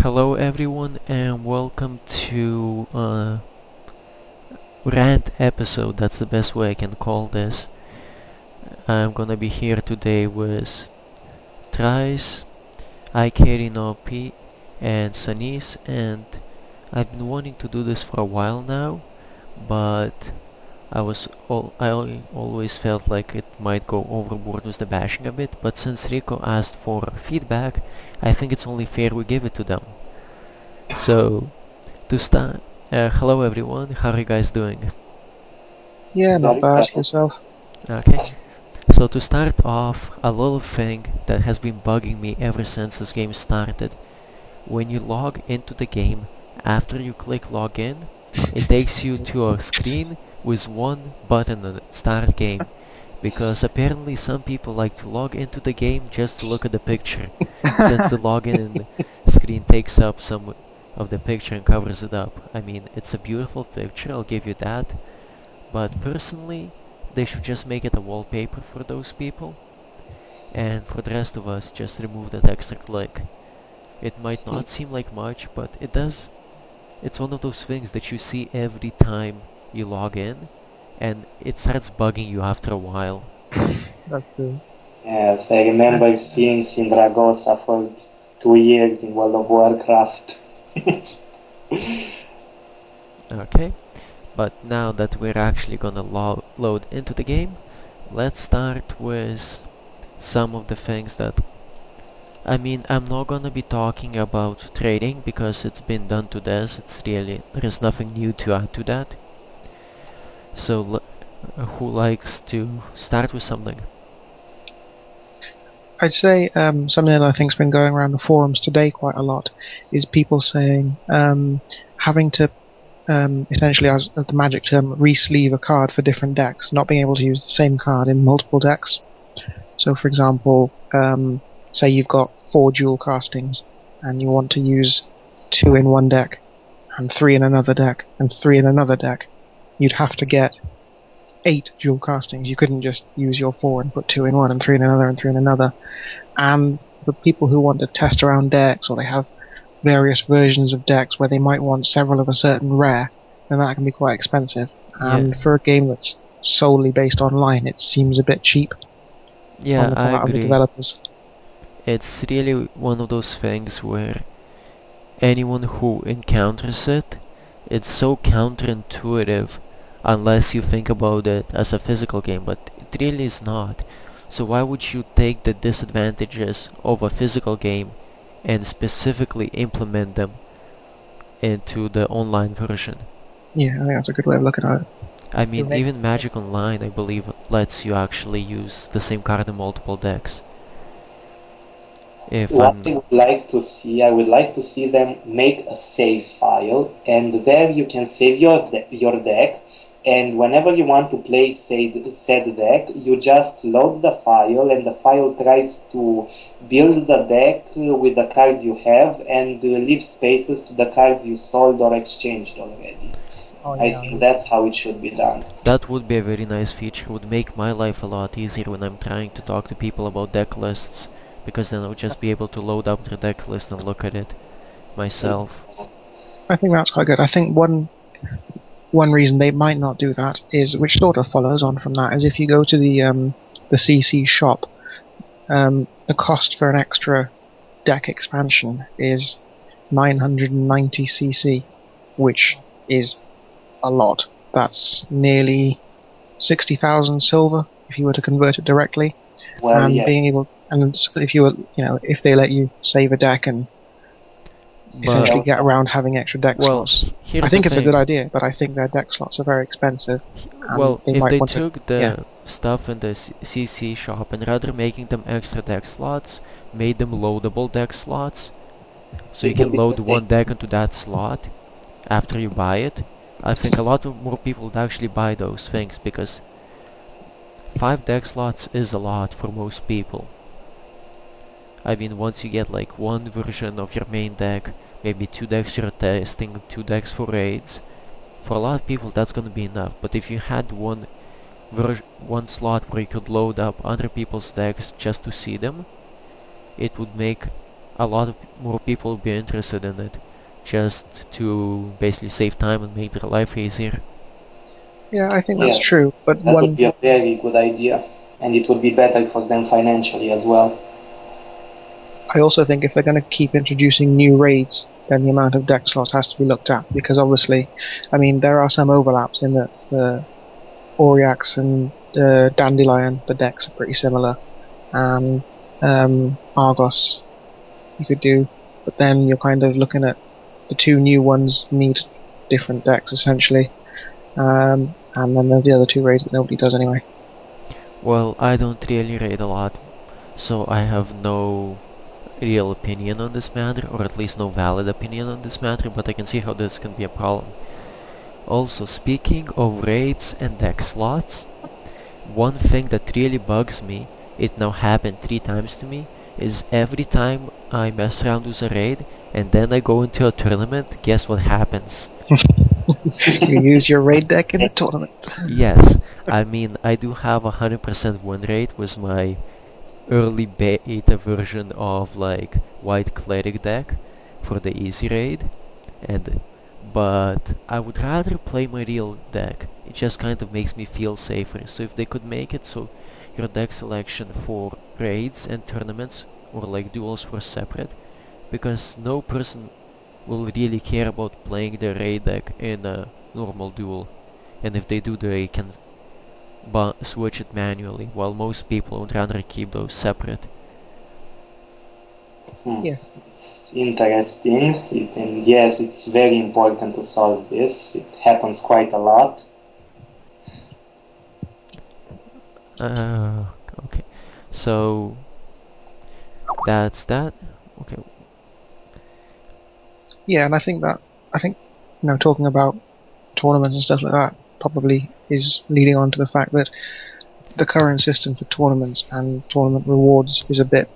Hello everyone and welcome to rant episode. That's the best way I can call this. I'm gonna be here today with Thrice, IKRinoP, and Sanis, and I've been wanting to do this for a while now, but I always felt like it might go overboard with the bashing a bit, but since Rico asked for feedback, I think it's only fair we give it to them. So, to start, hello everyone, how are you guys doing? Yeah, not Very bad. well. Yourself? Okay, so to start off, a little thing that has been bugging me ever since this game started. When you log into the game, after you click login, it takes you to a screen with one button on it, start game. Because apparently some people like to log into the game just to look at the picture, since the login screen takes up some of the picture and covers it up. I mean, it's a beautiful picture, I'll give you that, but personally, they should just make it a wallpaper for those people, and for the rest of us, just remove that extra click. It might not seem like much, but it does. It's one of those things that you see every time you log in, and it starts bugging you after a while. That's true. Yes, I remember seeing Sindragosa for 2 years in World of Warcraft. Okay, but now that we're actually gonna load into the game, let's start with some of the things that... I mean, I'm not gonna be talking about trading because it's been done to death. There's nothing new to add to that. So, who likes to start with something? I'd say something that I think's been going around the forums today quite a lot is people saying having to essentially, as the magic term, re-sleeve a card for different decks, not being able to use the same card in multiple decks. So, for example, say you've got 4 dual castings and you want to use 2 in one deck and 3 in another deck and 3 in another deck. You'd have to get 8 dual castings. You couldn't just use your 4 and put 2 in one and 3 in another and 3 in another. And for people who want to test around decks, or they have various versions of decks where they might want several of a certain rare, then that can be quite expensive. And for a game that's solely based online, it seems a bit cheap Yeah, on the I part of the agree. developers. It's really one of those things where anyone who encounters it, it's so counterintuitive unless you think about it as a physical game, but it really is not. So why would you take the disadvantages of a physical game and specifically implement them into the online version? Yeah, I think that's a good way of looking at it. I mean, even Magic Online, I believe, lets you actually use the same card in multiple decks. What I would like to see them make a save file, and there you can save your deck. And whenever you want to play said deck, you just load the file, and the file tries to build the deck with the cards you have, and leave spaces to the cards you sold or exchanged already. I think that's how it should be done. That would be a very nice feature. Would make my life a lot easier when I'm trying to talk to people about deck lists, because then I'll just be able to load up their deck list and look at it myself. I think that's quite good. I think one reason they might not do that is, which sort of follows on from that, is if you go to the CC shop, the cost for an extra deck expansion is 990 CC, which is a lot. That's nearly 60,000 silver if you were to convert it directly. Well, and yes. being able, and if you were, if they let you save a deck and essentially get around having extra deck slots. I think it's a good idea, but I think their deck slots are very expensive. Well, if they took the stuff in the CC shop and rather making them extra deck slots, made them loadable deck slots, so you can load one deck into that slot after you buy it, I think a lot more people would actually buy those things, because 5 deck slots is a lot for most people. I mean, once you get like one version of your main deck, maybe 2 decks you're testing, 2 decks for raids, for a lot of people that's gonna be enough. But if you had one slot where you could load up other people's decks just to see them, it would make a lot of more people will be interested in it, just to basically save time and make their life easier. Yeah, I think that's Yes, true. But that would one, be a very good idea, and it would be better for them financially as well. I also think if they're going to keep introducing new raids, then the amount of deck slots has to be looked at because obviously, I mean, there are some overlaps in that for Oriax and Dandelion, the decks are pretty similar, and Argos you could do, but then you're kind of looking at the two new ones need different decks essentially, and then there's the other two raids that nobody does anyway. Well, I don't really raid a lot, so I have no real opinion on this matter, or at least no valid opinion on this matter, but I can see how this can be a problem. Also, speaking of raids and deck slots, one thing that really bugs me, it now happened 3 times to me, is every time I mess around with a raid and then I go into a tournament, guess what happens? You use your raid deck in the tournament. Yes, I mean, I do have a 100% win rate with my early beta version of like white cleric deck for the easy raid, and but I would rather play my real deck. It just kind of makes me feel safer. So if they could make it so your deck selection for raids and tournaments or like duels were separate, because no person will really care about playing their raid deck in a normal duel, and if they do, they can switch it manually, while most people would rather keep those separate. Yeah. It's interesting, and yes, it's very important to solve this. It happens quite a lot. Okay. So that's that. Okay. Yeah, and I think talking about tournaments and stuff like that probably is leading on to the fact that the current system for tournaments and tournament rewards is a bit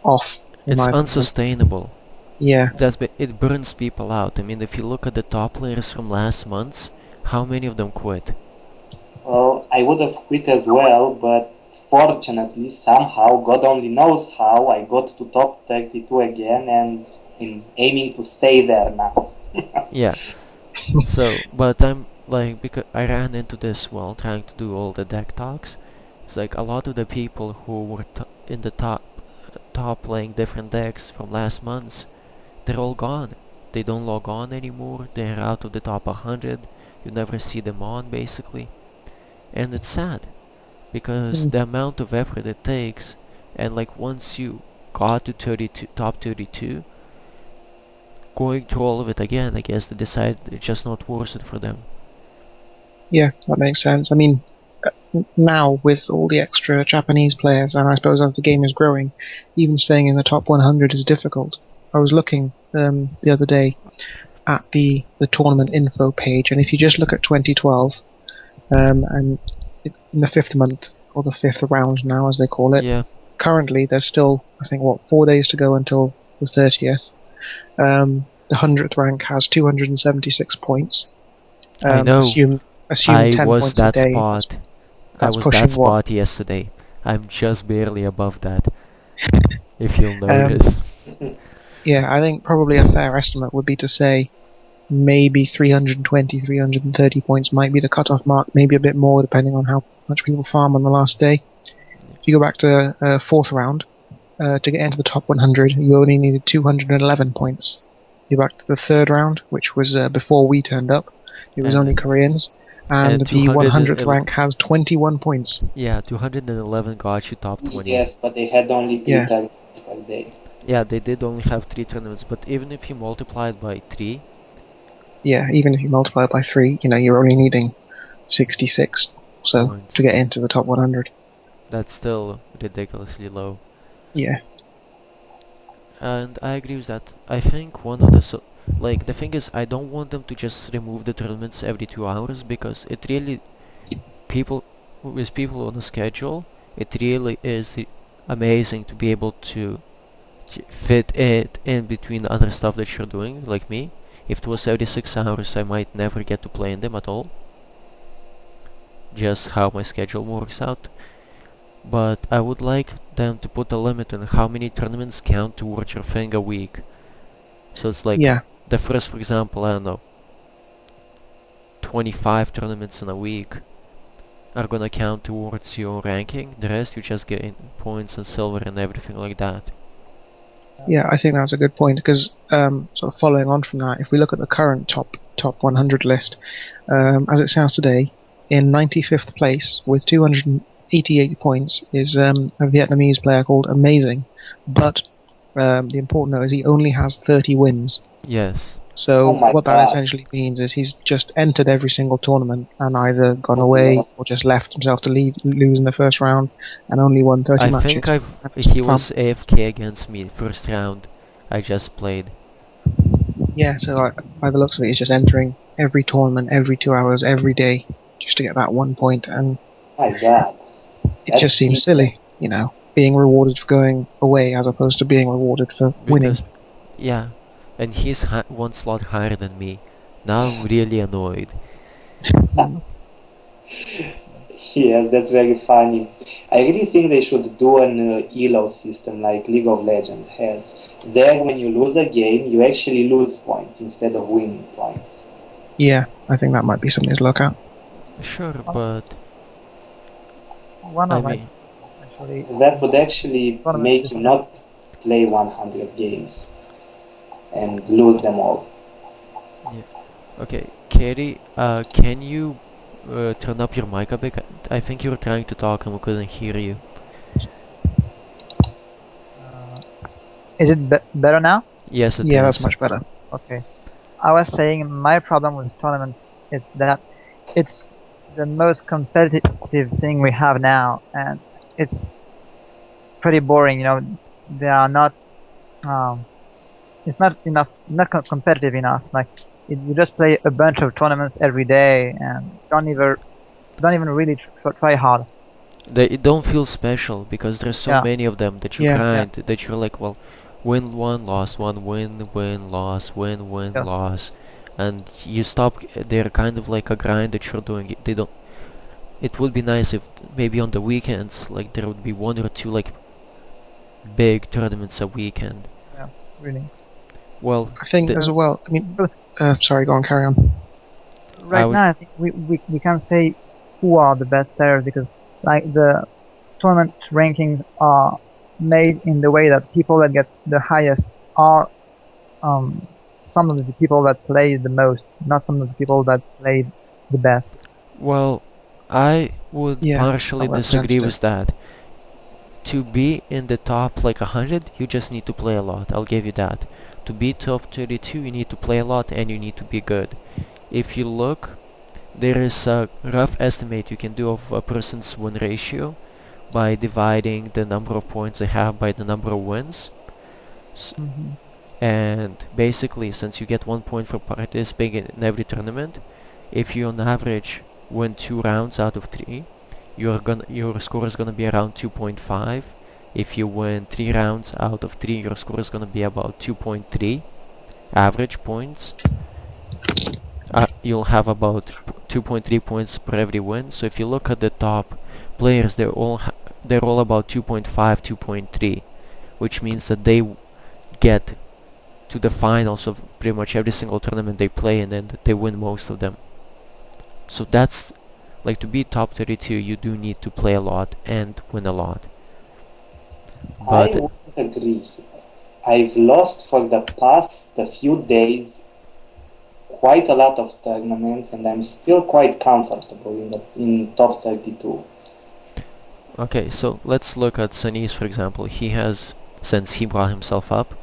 off. It's unsustainable. Yeah. It burns people out. I mean, if you look at the top players from last month's, how many of them quit? Well, I would have quit as well, but fortunately, somehow, God only knows how, I got to top 32 again, and I'm aiming to stay there now. Yeah. So, but I'm like, because I ran into this while trying to do all the deck talks. It's like a lot of the people who were in the top playing different decks from last month's, they're all gone. They don't log on anymore. They're out of the top 100. You never see them on, basically. And it's sad, because the amount of effort it takes, and like once you got to top 32, going through all of it again, I guess they decide it's just not worth it for them. Yeah, that makes sense. I mean, now with all the extra Japanese players, and I suppose as the game is growing, even staying in the top 100 is difficult. I was looking the other day at the tournament info page, and if you just look at 2012, and in the 5th month, or the 5th round now as they call it, Yeah. currently there's still, I think, 4 days to go until the 30th. The 100th rank has 276 points. I know. Assume I 10 was points that a day. spot. I That's was pushing that spot yesterday. I'm just barely above that. If you'll notice. Yeah, I think probably a fair estimate would be to say maybe 320, 330 points might be the cutoff mark, maybe a bit more depending on how much people farm on the last day. If you go back to 4th round, to get into the top 100, you only needed 211 points. You go back to the 3rd round, which was before we turned up, it was only Koreans, and the 100th rank has 21 points. Yeah, 211 got you top 20. Yes, but they had only 3 tournaments per day. Yeah, they did only have 3 tournaments, but even if you multiply it by 3... Yeah, even if you multiply it by 3, you're only needing 66 points to get into the top 100. That's still ridiculously low. Yeah. And I agree with that. I think one of the... the thing is, I don't want them to just remove the tournaments every 2 hours, because it really... With people on a schedule, it really is amazing to be able to fit it in between other stuff that you're doing, like me. If it was every 6 hours, I might never get to play in them at all. Just how my schedule works out. but I would like them to put a limit on how many tournaments count towards your thing a week. So it's like Yeah, the first, for example, I don't know, 25 tournaments in a week are gonna count towards your ranking. The rest you just get points and silver and everything like that. yeah, I think that's a good point because sort of following on from that, if we look at the current top 100 list, as it stands today, in 95th place with 288 points is a Vietnamese player called Amazing, but the important note is he only has 30 wins. Yes. So Oh my what that God. essentially means is he's just entered every single tournament and either gone away or just left himself to lose in the first round and only won 30 I matches. think And he from- was AFK against me first round I just played. Yeah, so by the looks of it, he's just entering every tournament, every 2 hours, every day, just to get that 1 point, and My God. it just seems silly, being rewarded for going away as opposed to being rewarded for winning. Because, yeah, and he's one slot higher than me. Now I'm really annoyed. Yes, that's very funny. I really think they should do an ELO system like League of Legends has. There, when you lose a game, you actually lose points instead of winning points. Yeah, I think that might be something to look at. Sure, but One I of my mean, actually That would actually Tournament make you system. not play 100 games and lose them all. okay, Katie, can you turn up your mic a bit? I think you were trying to talk and we couldn't hear you. is it better now? Yes, it Yeah, is. that's much better. Okay. I was saying my problem with tournaments is that it's the most competitive thing we have now, and it's pretty boring. They are not. It's not enough, not competitive enough. Like you just play a bunch of tournaments every day and don't even really try hard. They don't feel special because there's so Yeah. many of them that you Yeah. grind that you're like, well, win one, loss one, win, loss, win, Yeah. loss, and you stop. They're kind of like a grind that you're doing. They don't. It would be nice if maybe on the weekends, like there would be one or two like big tournaments a weekend. Really. Well, I think the- as well. I mean, sorry, go on, carry on. Right would- now, I think we can't say who are the best players because like the tournament rankings are made in the way that people that get the highest are some of the people that play the most, not some of the people that play the best. Well, I would Yeah, partially not disagree representative. with that. To be in the top like 100, you just need to play a lot. I'll give you that. To be top 32, you need to play a lot and you need to be good. If you look, there is a rough estimate you can do of a person's win ratio by dividing the number of points they have by the number of wins. And basically, since you get 1 point for participating in every tournament, if you on average win 2 rounds out of 3, your score is gonna be around 2.5. If you win 3 rounds out of 3, your score is gonna be about 2.3 average points. You'll have about 2.3 points per every win. So if you look at the top players, they're all about 2.5, 2.3, which means that they get to the finals of pretty much every single tournament they play, and then they win most of them. So that's like, to be top 32, you do need to play a lot and win a lot. But I would agree. I've lost for the past few days quite a lot of tournaments, and I'm still quite comfortable in top 32. okay, so let's look at Sanis, for example. He has, since he brought himself up,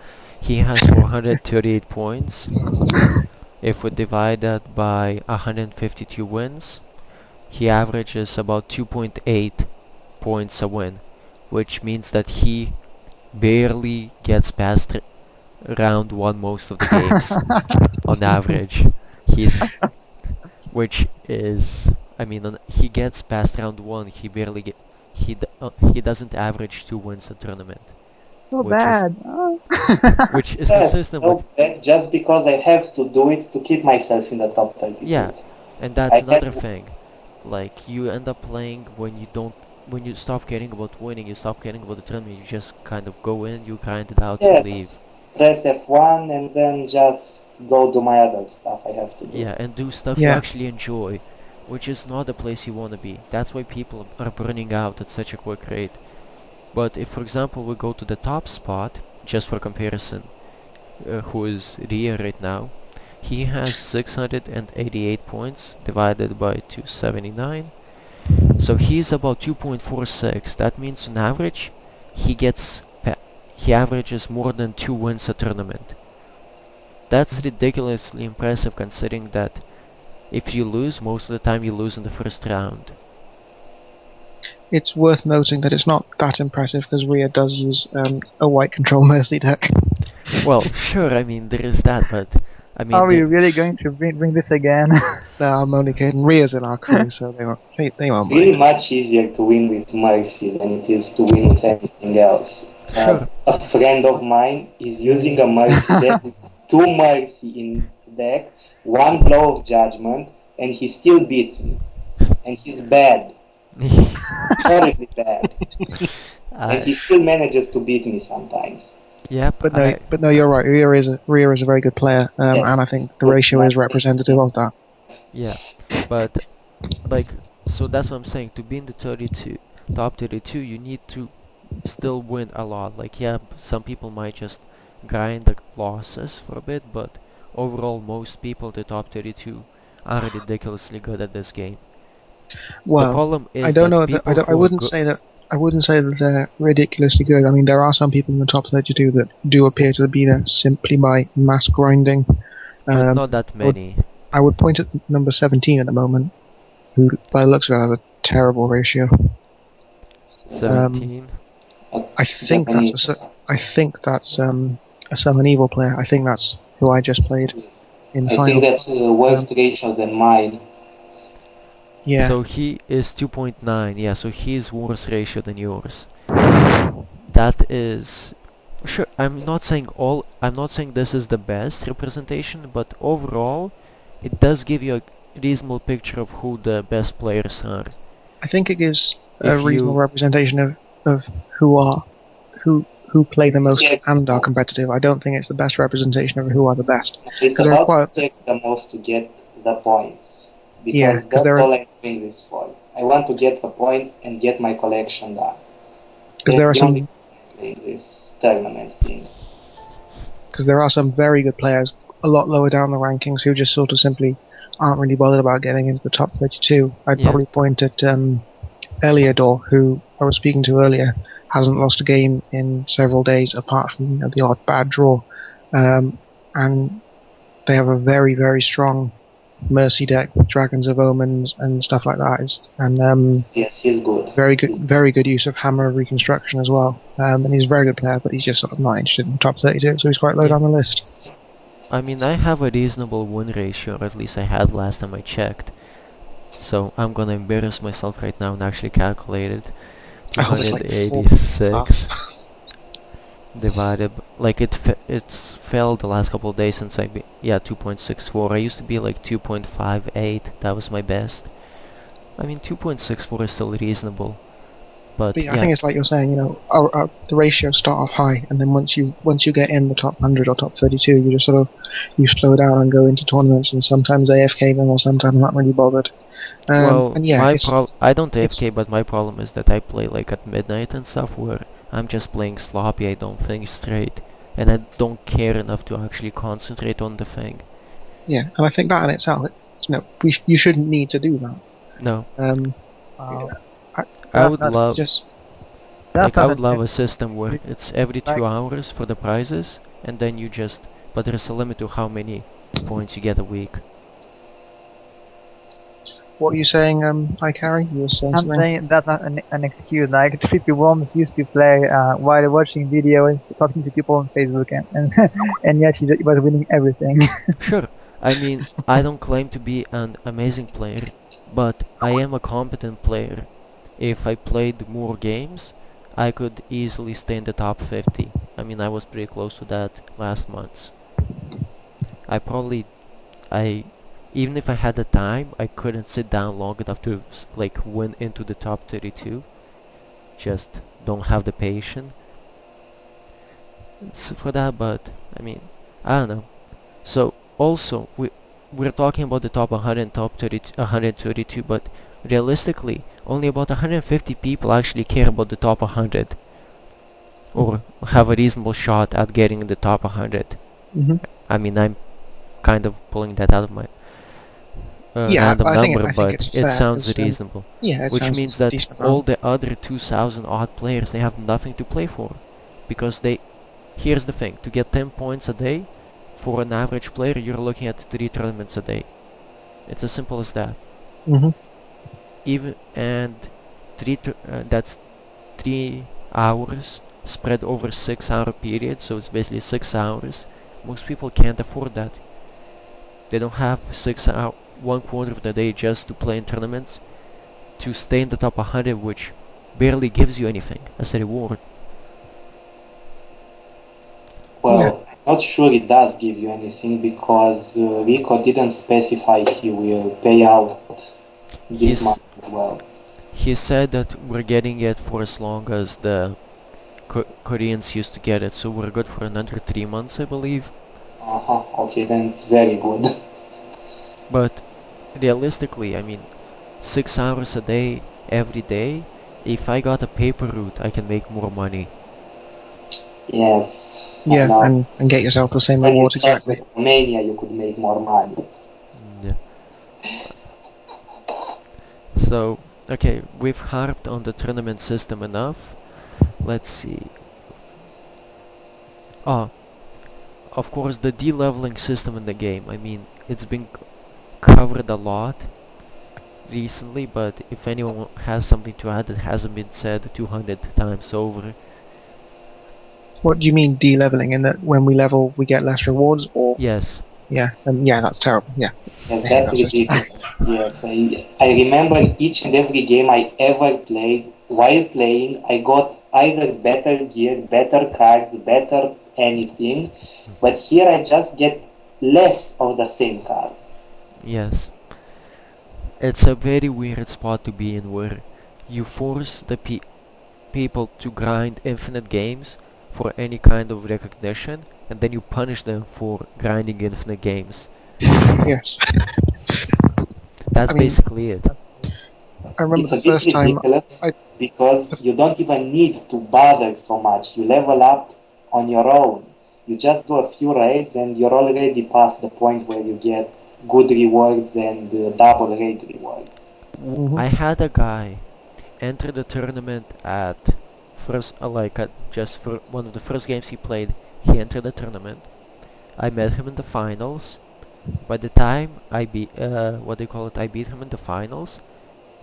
he has 438 points. If we divide that by 152 wins, he averages about 2.8 points a win, which means that he barely gets past round 1 most of the games on average. Which is, I mean, he gets past round 1, he barely he doesn't average 2 wins a tournament, So Which is- bad. which is Yes, consistent so with, bad just because I have to do it to keep myself in the top 32. yeah, and that's I another have- thing. Like, you end up playing when you don't when you stop caring about winning, you stop caring about the tournament. You just kind of go in, you grind it out, you leave. Yes, press F1 and then just go do my other stuff I have to do. Yeah, and do stuff you Yeah. actually enjoy, which is not the place you want to be. That's why people are burning out at such a quick rate. But if, for example, we go to the top spot, just for comparison, who is Ria right now, he has 688 points divided by 279. So he's about 2.46. That means on average, he averages more than 2 wins a tournament. That's ridiculously impressive considering that if you lose, most of the time you lose in the first round. It's worth noting that it's not that impressive because Rhea does use a white control mercy deck. Well, sure, I mean, there is that, but I mean, Are we really going to bring this again? No, I'm only kidding. Rhea's in our crew, so they won't It's really mind. much easier to win with Mercy than it is to win with anything else. Sure. A friend of mine is using a Mercy deck with 2 Mercy in the deck, 1 Blow of Judgment, and he still beats me. And he's bad. Horribly bad. And he still manages to beat me sometimes. Yep, But no, you're right. Rhea is a very good player, Yes. and I think the ratio is representative of that. yeah, but like, so that's what I'm saying. To be in the top 32, you need to still win a lot. Like, yeah, some people might just grind the losses for a bit, but overall, most people in the top 32 are ridiculously good at this game. The Well, problem is I don't that know. people I who are wouldn't say that. I wouldn't say that they're ridiculously good. I mean, there are some people in the top 32 that do appear to be there simply by mass grinding. but not that many. I would point at number 17 at the moment, who, by the looks of it, have a terrible ratio. 17. I think that's a Summon Evil player. I think that's who I just played in the I final. think that's a worse ratio than mine. Yeah. So he is 2.9. Yeah, so he's worse ratio than yours. That is sure. I'm not saying this is the best representation, but overall, it does give you a reasonable picture of who the best players are. I think it gives a If reasonable you- representation of who play the most Yes. and are competitive. I don't think it's the best representation of who are the best. It's 'Cause they're about quite- to take the most to get the points. Because Yeah, 'cause that's they're- all I'm doing this for. I want to get the points and get my collection done. Because there are That's the only some thing this tournament thing. very good players a lot lower down the rankings who just sort of simply aren't really bothered about getting into the top 32. I'd Yeah. probably point at Eliodor, who I was speaking to earlier, hasn't lost a game in several days apart from the odd bad draw. And they have a very, very strong Mercy deck with Dragons of Omens and stuff like that. And Yes, he's good. very good use of Hammer of Reconstruction as well. And he's a very good player, but he's just sort of not interested in the top 32, so he's quite low Yeah. down the list. I mean, I have a reasonable win ratio, or at least I had last time I checked. So I'm gonna embarrass myself right now and actually calculate it. Oh, it's like 286 divided it's fell the last couple of days since 2.64. I used to be like 2.58. That was my best. I mean, 2.64 is still reasonable, but But yeah, I think it's like you're saying, the ratios start off high, and then once you get in the top 100 or top 32, you just sort of slow down and go into tournaments, and sometimes AFK them, or sometimes not really bothered. well, and yeah, I don't it's- AFK, but my problem is that I play like at midnight and stuff, where I'm just playing sloppy. I don't think straight, and I don't care enough to actually concentrate on the thing. yeah, and I think that in itself, you shouldn't need to do that. No, Wow. I would that's love That's I not would a love tip. a system where it's every Like- 2 hours for the prizes, and then but there's a limit to how many points you get a week. What are you saying, Ikari? You were saying I'm something? saying that's not an excuse. Like Trippy Worms used to play while watching videos, talking to people on Facebook, and yet he was winning everything. Sure, I mean, I don't claim to be an amazing player, but I am a competent player. If I played more games, I could easily stay in the top 50. I mean, I was pretty close to that last month. Even if I had the time, I couldn't sit down long enough to win into the top 32. just don't have the patience for that. But I mean, I don't know. So also we're talking about the top 100 and top 30, 132, but realistically, only about 150 people actually care about the top 100 or have a reasonable shot at getting in the top 100. Hmm. I mean, I'm kind of pulling that out of my Yeah, random I think number, it's but it fair, sounds 'cause, reasonable. yeah, it Which sounds means that decent all amount. the other 2,000 odd players, they have nothing to play for, because here's the thing: to get 10 points a day, for an average player, you're looking at 3 tournaments a day. It's as simple as that. Hmm. Even and that's 3 hours spread over 6-hour period, so it's basically 6 hours. Most people can't afford that. They don't have 6 hour, 1/4 of the day just to play in tournaments, to stay in the top 100, which barely gives you anything as a reward. Well, I'm not sure it does give you anything because Rico didn't specify he will pay out this He's month as well. he said that we're getting it for as long as the Koreans used to get it, so we're good for another 3 months, I believe. Uh-huh. Okay, then it's very good. But realistically, I mean, 6 hours a day, every day. If I got a paper route, I can make more money. Yes, I Yeah, know. and get yourself the same When you rewards search exactly. with Romania, you could make more money. Yeah. So, okay, we've harped on the tournament system enough. Let's see. Ah, of course, the de-leveling system in the game. I mean, it's been covered a lot recently, but if anyone has something to add that hasn't been said 200 times over. What do you mean de-leveling? In that when we level, we get less rewards, or Yes. yeah, yeah, that's terrible. Yeah, Yes, I hate that's that system. ridiculous. Yes, I remember each and every game I ever played. While playing, I got either better gear, better cards, better anything, but here I just get less of the same cards. Yes. It's a very weird spot to be in, where you force the people to grind infinite games for any kind of recognition, and then you punish them for grinding infinite games. Yes, That's I mean, basically it. I remember It's a the bit first time ridiculous I. because you don't even need to bother so much. You level up on your own. You just do a few raids and you're already past the point where you get good rewards and double raid rewards. Mhm. I had a guy enter the tournament at first, at just for one of the first games he played. He entered the tournament. I met him in the finals. By the time I beat, I beat him in the finals.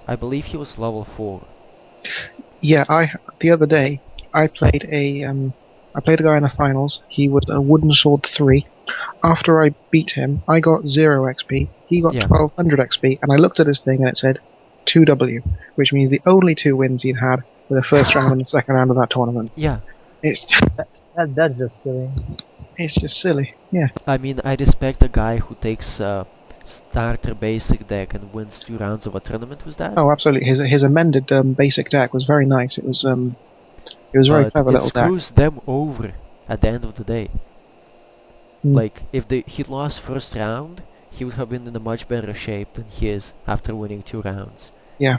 I believe he was level 4. Yeah, the other day I played I played a guy in the finals. He was a wooden sword 3. After I beat him, I got 0 XP. He got Yeah. 1200 XP, and I looked at his thing and it said 2W, which means the only 2 wins he'd had were the first round and the second round of that tournament. Yeah. It's That's just silly. it's just silly. Yeah. I mean, I respect a guy who takes a starter basic deck and wins 2 rounds of a tournament with that. Oh, absolutely. His amended basic deck was very nice. It was very But clever it little deck. screws them over at the end of the day. Mm. Like, if he lost first round, he would have been in a much better shape than he is after winning 2 rounds. Yeah.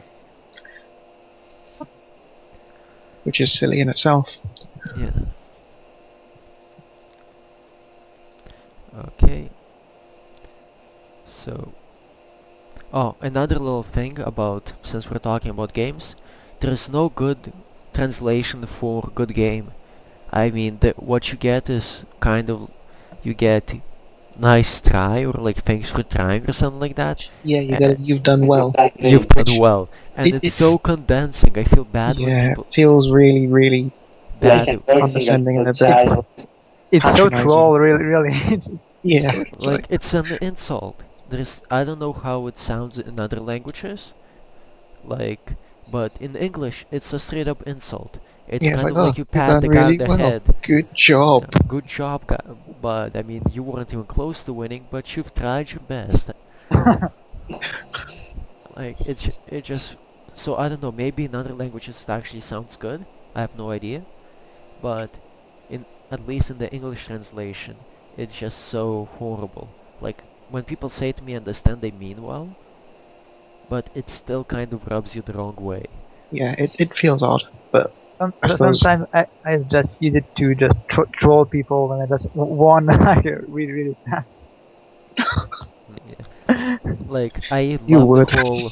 Which is silly in itself. Yeah. Okay. So, another little thing about, since we're talking about games, there's no good translation for good game. I mean, what you get is kind of, you get nice try, or like thanks for trying, or something like that. Yeah, you've done well. You've done Which- well, and it's it- so condensing. I feel bad when Yeah, people it feels really, really Like bad. endorsing condescending a and a bit child. It's so patronizing. troll, really. Yeah. It's Like, it's an insult. I don't know how it sounds in other languages, like, but in English it's a straight up insult. It's yeah, it's kind like, of oh, like you you've pat done the guy on really the well. head. Good job. Good job, guy. But I mean, you weren't even close to winning, but you've tried your best. Like, it just So I don't know, maybe in other languages it actually sounds good. I have no idea. But in at least in the English translation, it's just so horrible. Like when people say to me, I understand they mean well, but it still kind of rubs you the wrong way. Yeah, it feels odd, but I suppose Sometimes I just use it to just troll people when I just want really, really fast. Yeah. Like I you love the would. whole,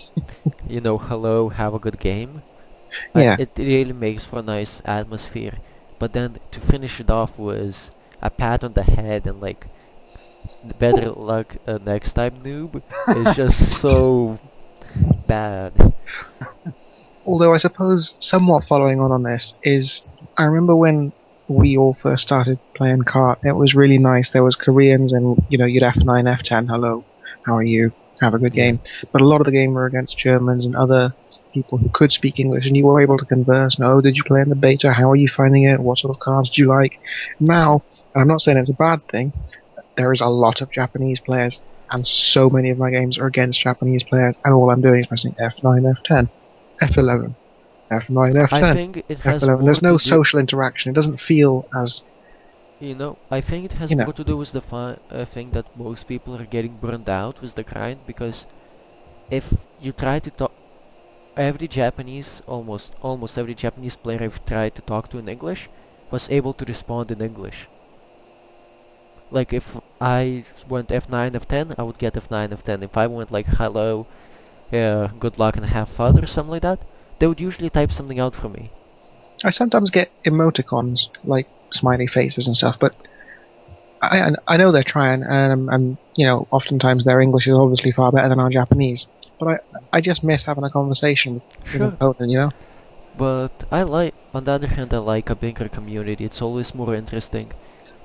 hello, have a good game. Yeah, It really makes for a nice atmosphere. But then to finish it off was a pat on the head and like better luck next time, noob. It's just so bad. although I suppose somewhat following on this is, I remember when we all first started playing Cart, it was really nice. There was Koreans and, you'd F9, F10, hello, how are you? Have a good Yeah. game. But a lot of the game were against Germans and other people who could speak English, and you were able to converse. No, did you play in the beta? How are you finding it? What sort of cards do you like? Now, and I'm not saying it's a bad thing, there is a lot of Japanese players, and so many of my games are against Japanese players, and all I'm doing is pressing F9, F10, F11, F9, I F10, think it has F11. more There's no to do. social interaction. It doesn't feel as, I think it has you know, more to do with the thing that most people are getting burned out with the grind, because if you try to talk, almost every Japanese player I've tried to talk to in English was able to respond in English. Like if I went F9, F10, I would get F9, F10. If I went like hello, good luck and have fun or something like that, they would usually type something out for me. I sometimes get emoticons, like smiley faces and stuff, but I know they're trying, and oftentimes their English is obviously far better than our Japanese. But I just miss having a conversation with an Sure. opponent. But on the other hand, I like a bigger community. It's always more interesting.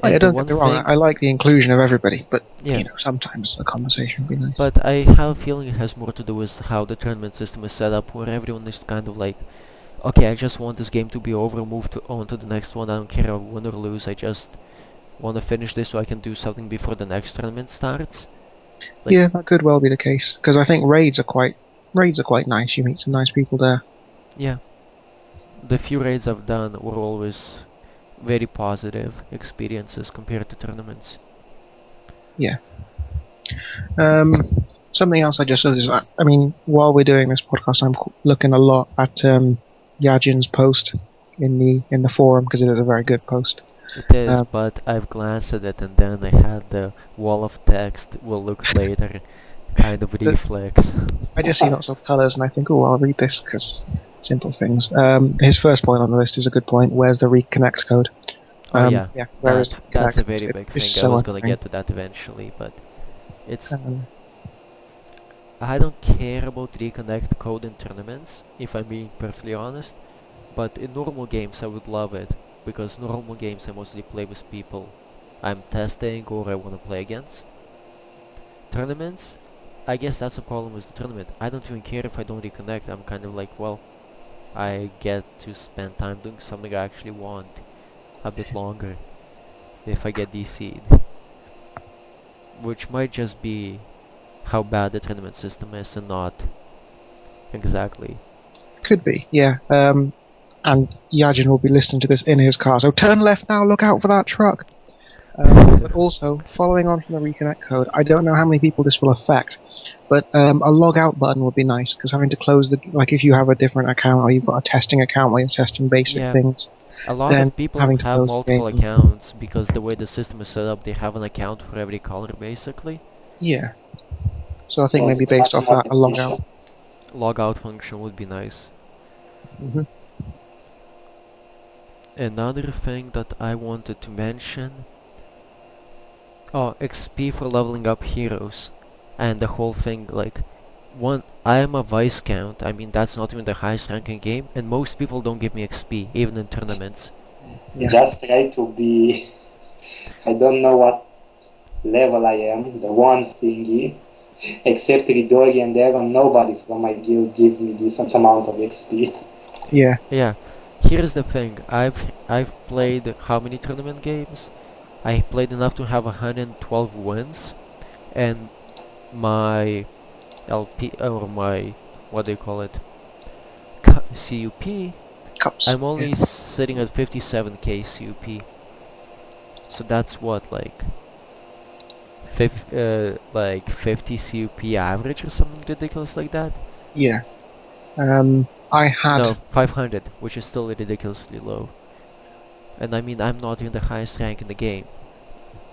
Oh, yeah, And the don't get one me wrong. thing, I like the inclusion of everybody, but yeah, sometimes a conversation would be nice. but I have a feeling it has more to do with how the tournament system is set up, where everyone is kind of like, okay, I just want this game to be over, on to the next one. I don't care if I win or lose. I just want to finish this so I can do something before the next tournament starts. Like, Yeah, that could well be the case, because I think raids are quite nice. You meet some nice people there. yeah, the few raids I've done were always very positive experiences compared to tournaments. Yeah. Something else I just said is, I mean, while we're doing this podcast, I'm looking a lot at Yajin's post in the forum, because it is a very good post. It is, but I've glanced at it and then I had the wall of text will look later kind of reflex. I just see lots of colours and I think, oh, I'll read this because simple things. His first point on the list is a good point. Where's the reconnect code? Oh yeah, where is the that's a reconnect? very big It's thing. I so was gonna annoying. get to that eventually, but it's Um, I don't care about reconnect code in tournaments, if I'm being perfectly honest. But in normal games I would love it, because normal games I mostly play with people I'm testing or I want to play against. Tournaments, I guess that's the problem with the tournament. I don't even care if I don't reconnect. I'm kind of like, well, I get to spend time doing something I actually want a bit longer if I get DC'd. Which might just be how bad the tournament system is and not exactly. could be, yeah. And Yajin will be listening to this in his car, so turn left now, look out for that truck. But also, following on from the reconnect code, I don't know how many people this will affect, but a log out button would be nice, because having to close like if you have a different account or you've got a testing account where you're testing basic Yeah. things, A lot then of people having to have close the multiple game. accounts because the way the system is set up, they have an account for every color basically. Yeah. So I think Yes, maybe it's based much off more that, a log efficient. out. Logout function would be nice. Hmm. Another thing that I wanted to mention, oh, XP for leveling up heroes, and the whole thing, like, I am a Viscount, I mean that's not even the highest ranking game, and most people don't give me XP, even in tournaments. Yeah. Just try to be. I don't know what level I am, the one thingy. Except Ridori and Aaron, nobody from my guild gives me decent amount of XP. Yeah. Yeah, here's the thing, I've played how many tournament games? I played enough to have 112 wins, and my LP, or my, what do you call it? CUP, Cups. I'm only Yeah. sitting at 57k CUP. So that's what, like 50 CUP average or something ridiculous like that? Yeah. I had. No, 500, which is still ridiculously low. And I mean, I'm not in the highest rank in the game.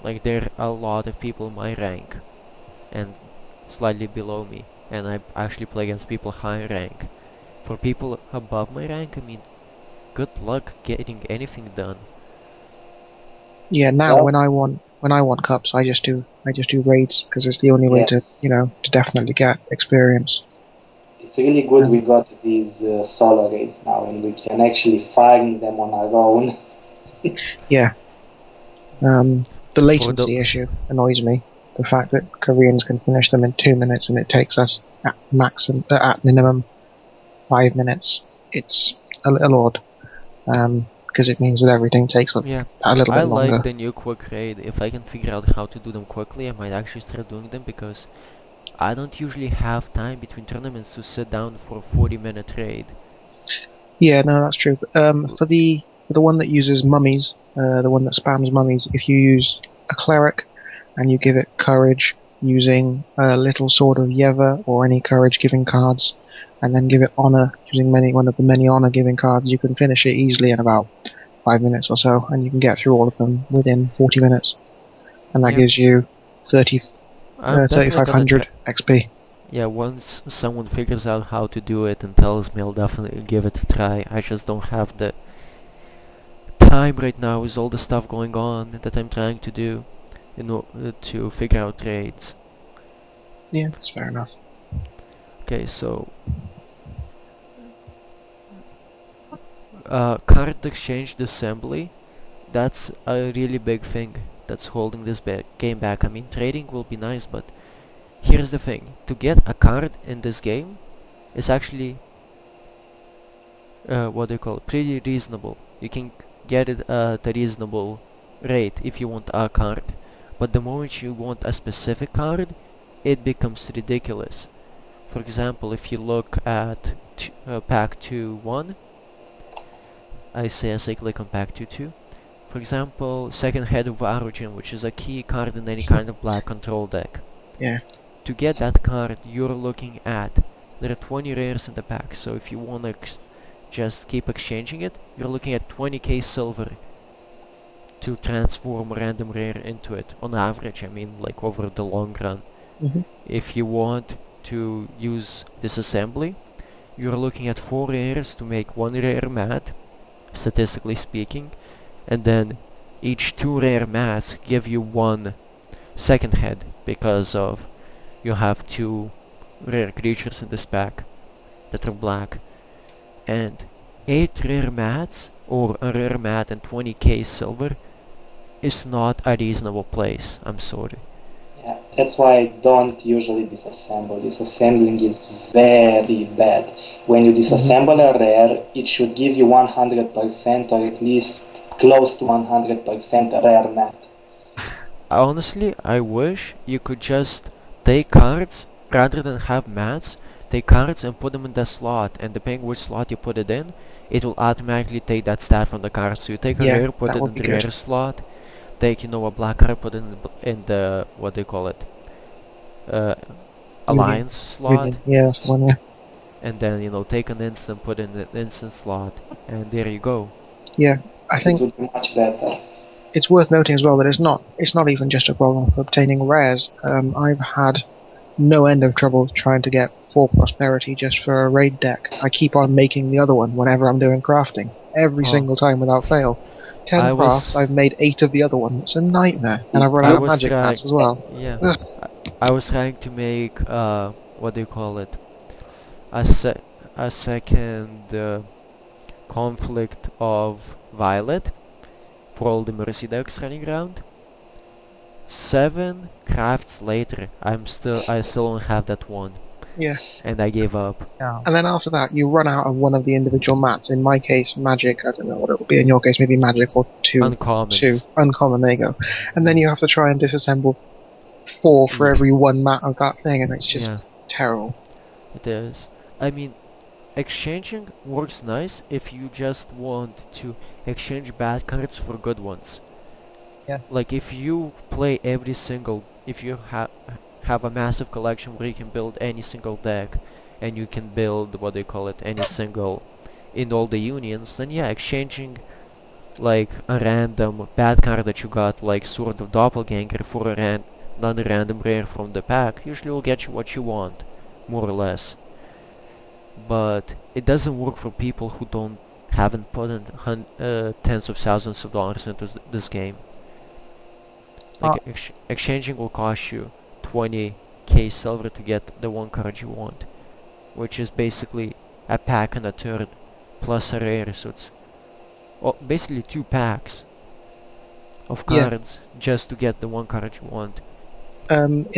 Like, there are a lot of people in my rank and slightly below me, and I actually play against people high rank. For people above my rank, I mean, good luck getting anything done. Yeah. Now Well, when I want cups, I just do raids because it's the only way to yes. to definitely get experience. It's really good Um, we got these solo raids now, and we can actually find them on our own. Yeah. The For the latency issue annoys me. The fact that Koreans can finish them in 2 minutes and it takes us at minimum 5 minutes. It's a little odd. Because it means that everything takes a Yeah, little I bit like longer. the new quick raid. If I can figure out how to do them quickly, I might actually start doing them, because I don't usually have time between tournaments to sit down for a 40-minute raid. Yeah, no, that's true. For the one that uses mummies, the one that spams mummies, if you use a cleric and you give it courage using a little sword of Yeva or any courage giving cards, and then give it honor using one of the many honor giving cards, you can finish it easily in about 5 minutes or so, and you can get through all of them within 40 minutes, and that Yeah, gives you 30, I'm definitely gonna 3500 XP. Yeah, once someone figures out how to do it and tells me, I'll definitely give it a try. I just don't have the time right now with all the stuff going on that I'm trying to do in order to figure out raids. Yeah, that's fair enough. Okay, so card exchange assembly, that's a really big thing that's holding this game back. I mean, trading will be nice, but here's the thing. To get a card in this game is actually, what do you call it, pretty reasonable. You can get it at a reasonable rate if you want a card. But the moment you want a specific card, it becomes ridiculous. For example, if you look at pack 2-1, I say click on pack 2-2. For example, second head of Origin, which is a key card in any kind of black control deck. Yeah. To get that card, you're looking at, there are 20 rares in the pack, so if you want to just keep exchanging it, you're looking at 20k silver to transform a random rare into it. On average, I mean, like over the long run. Mm-hmm. If you want to use disassembly, you're looking at 4 rares to make 1 rare mat, statistically speaking, and then each 2 rare mats give you 1 second head, because of you have 2 rare creatures in this pack that are black, and 8 rare mats or a rare mat and 20k silver is not a reasonable place. I'm sorry. Yeah, that's why I don't usually disassemble. Disassembling is very bad. When you disassemble a rare, it should give you 100% or at least close to 100% rare mat. Honestly, I wish you could just take cards rather than have mats. Take cards and put them in the slot, and depending which slot you put it in, it will automatically take that stat from the card. So you take a Yeah, rare, put that it would in be the good. rare slot. Take, a black card, put it in the what do you call it? Alliance slot. Yeah, that's the one. Yeah. And then take an instant, put in the instant slot, and there you go. Yeah, I It think would be much better. it's worth noting as well that it's not even just a problem for obtaining rares. I've had no end of trouble trying to get 4 prosperity just for a raid deck. I keep on making the other one whenever I'm doing crafting, every Oh. single time without fail. 10 I crafts, was- I've made 8 of the other one. It's a nightmare, and I've run I out of was magic trying- mats as well. Yeah, Ugh. I was trying to make what do you call it? A second conflict of Violet for all the Mercy decks running around. 7 crafts later, I still don't have that one. Yeah. And I gave up. Yeah. And then after that, you run out of one of the individual mats. In my case, magic. I don't know what it will be. In your case, maybe magic or two. Uncommons. Uncommon. There you go. And then you have to try and disassemble 4 for Yeah. every 1 mat of that thing, and it's just Yeah, terrible. it is. I mean, exchanging works nice if you just want to exchange bad cards for good ones. Yes. Like if you play every single, if you have a massive collection where you can build any single deck, and you can build what they call it, any single in all the unions, then yeah, exchanging like a random bad card that you got, like Sword of Doppelganger, for a non-random rare from the pack, usually will get you what you want, more or less. But it doesn't work for people who haven't put in tens of thousands of dollars into this game. Uh, Like exchanging will cost you 20k silver to get the one card you want, which is basically a pack and a third plus a rare, so it's basically 2 packs of Yeah. cards just to get the one card you want.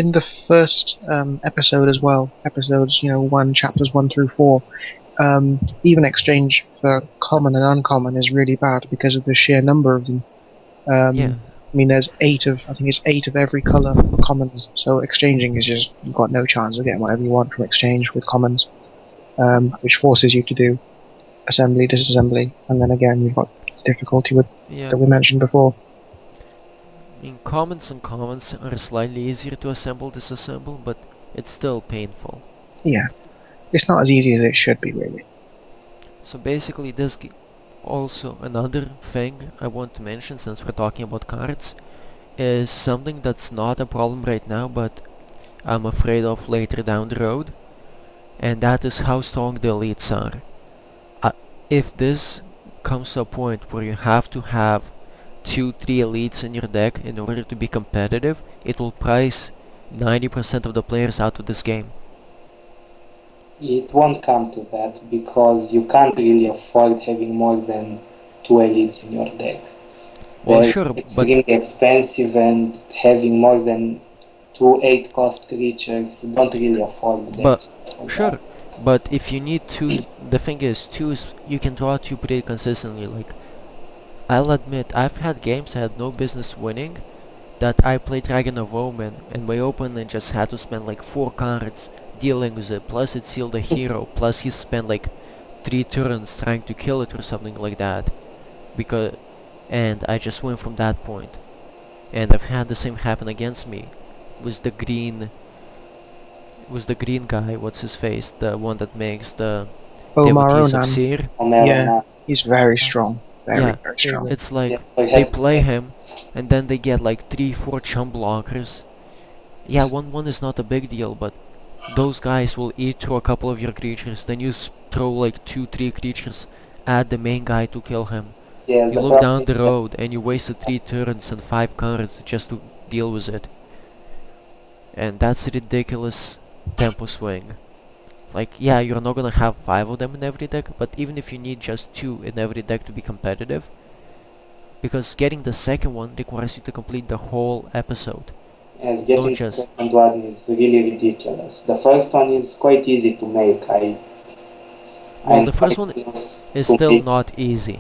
In the first episode as well, episodes 1 chapters 1 through 4, even exchange for common and uncommon is really bad because of the sheer number of them. Yeah, I mean, I think it's 8 of every color for commons. So exchanging is just, you've got no chance of getting whatever you want from exchange with commons, which forces you to do assembly, disassembly, and then again you've got difficulty with yeah. that we mentioned before. I mean, commons and commons are slightly easier to assemble, disassemble, but it's still painful. Yeah, it's not as easy as it should be, really. So basically also another thing I want to mention, since we're talking about cards, is something that's not a problem right now, but I'm afraid of later down the road, and that is how strong the elites are. If this comes to a point where you have to have 2-3 elites in your deck in order to be competitive, it will price 90% of the players out of this game. It won't come to that because you can't really afford having more than 2 elites in your deck. Well, Or sure, it's but really expensive, and having more than 2 8-cost creatures, you don't really afford But that. For sure, that. but if you need two, the thing is, two is you can draw two pretty consistently. Like, I'll admit, I've had games I had no business winning, that I played Dragon of Omen, and my opponent just had to spend like 4 cards dealing with it, plus it sealed a hero, plus he spent like 3 turns trying to kill it or something like that. And I just win from that point. And I've had the same happen against me. Was the green guy, what's his face? The one that makes the devotees of Omaronan, Seer. yeah, he's very strong. Yeah, Very strong. it's like Yeah, so he they has play defense. him, and then they get like 3-4 chum blockers. Yeah, 1-1 is not a big deal, but those guys will eat through a couple of your creatures, then you throw like 2-3 creatures at the main guy to kill him. Yeah, You the look problem down the is road and you wasted 3 turns and 5 cards just to deal with it. And that's a ridiculous tempo swing. Like, yeah, you're not gonna have 5 of them in every deck, but even if you need just 2 in every deck to be competitive, because getting the second one requires you to complete the whole episode. yes, getting Don't the just... second one is really ridiculous. The first one is quite easy to make. Well, I'm the first quite one close is to still make. not easy,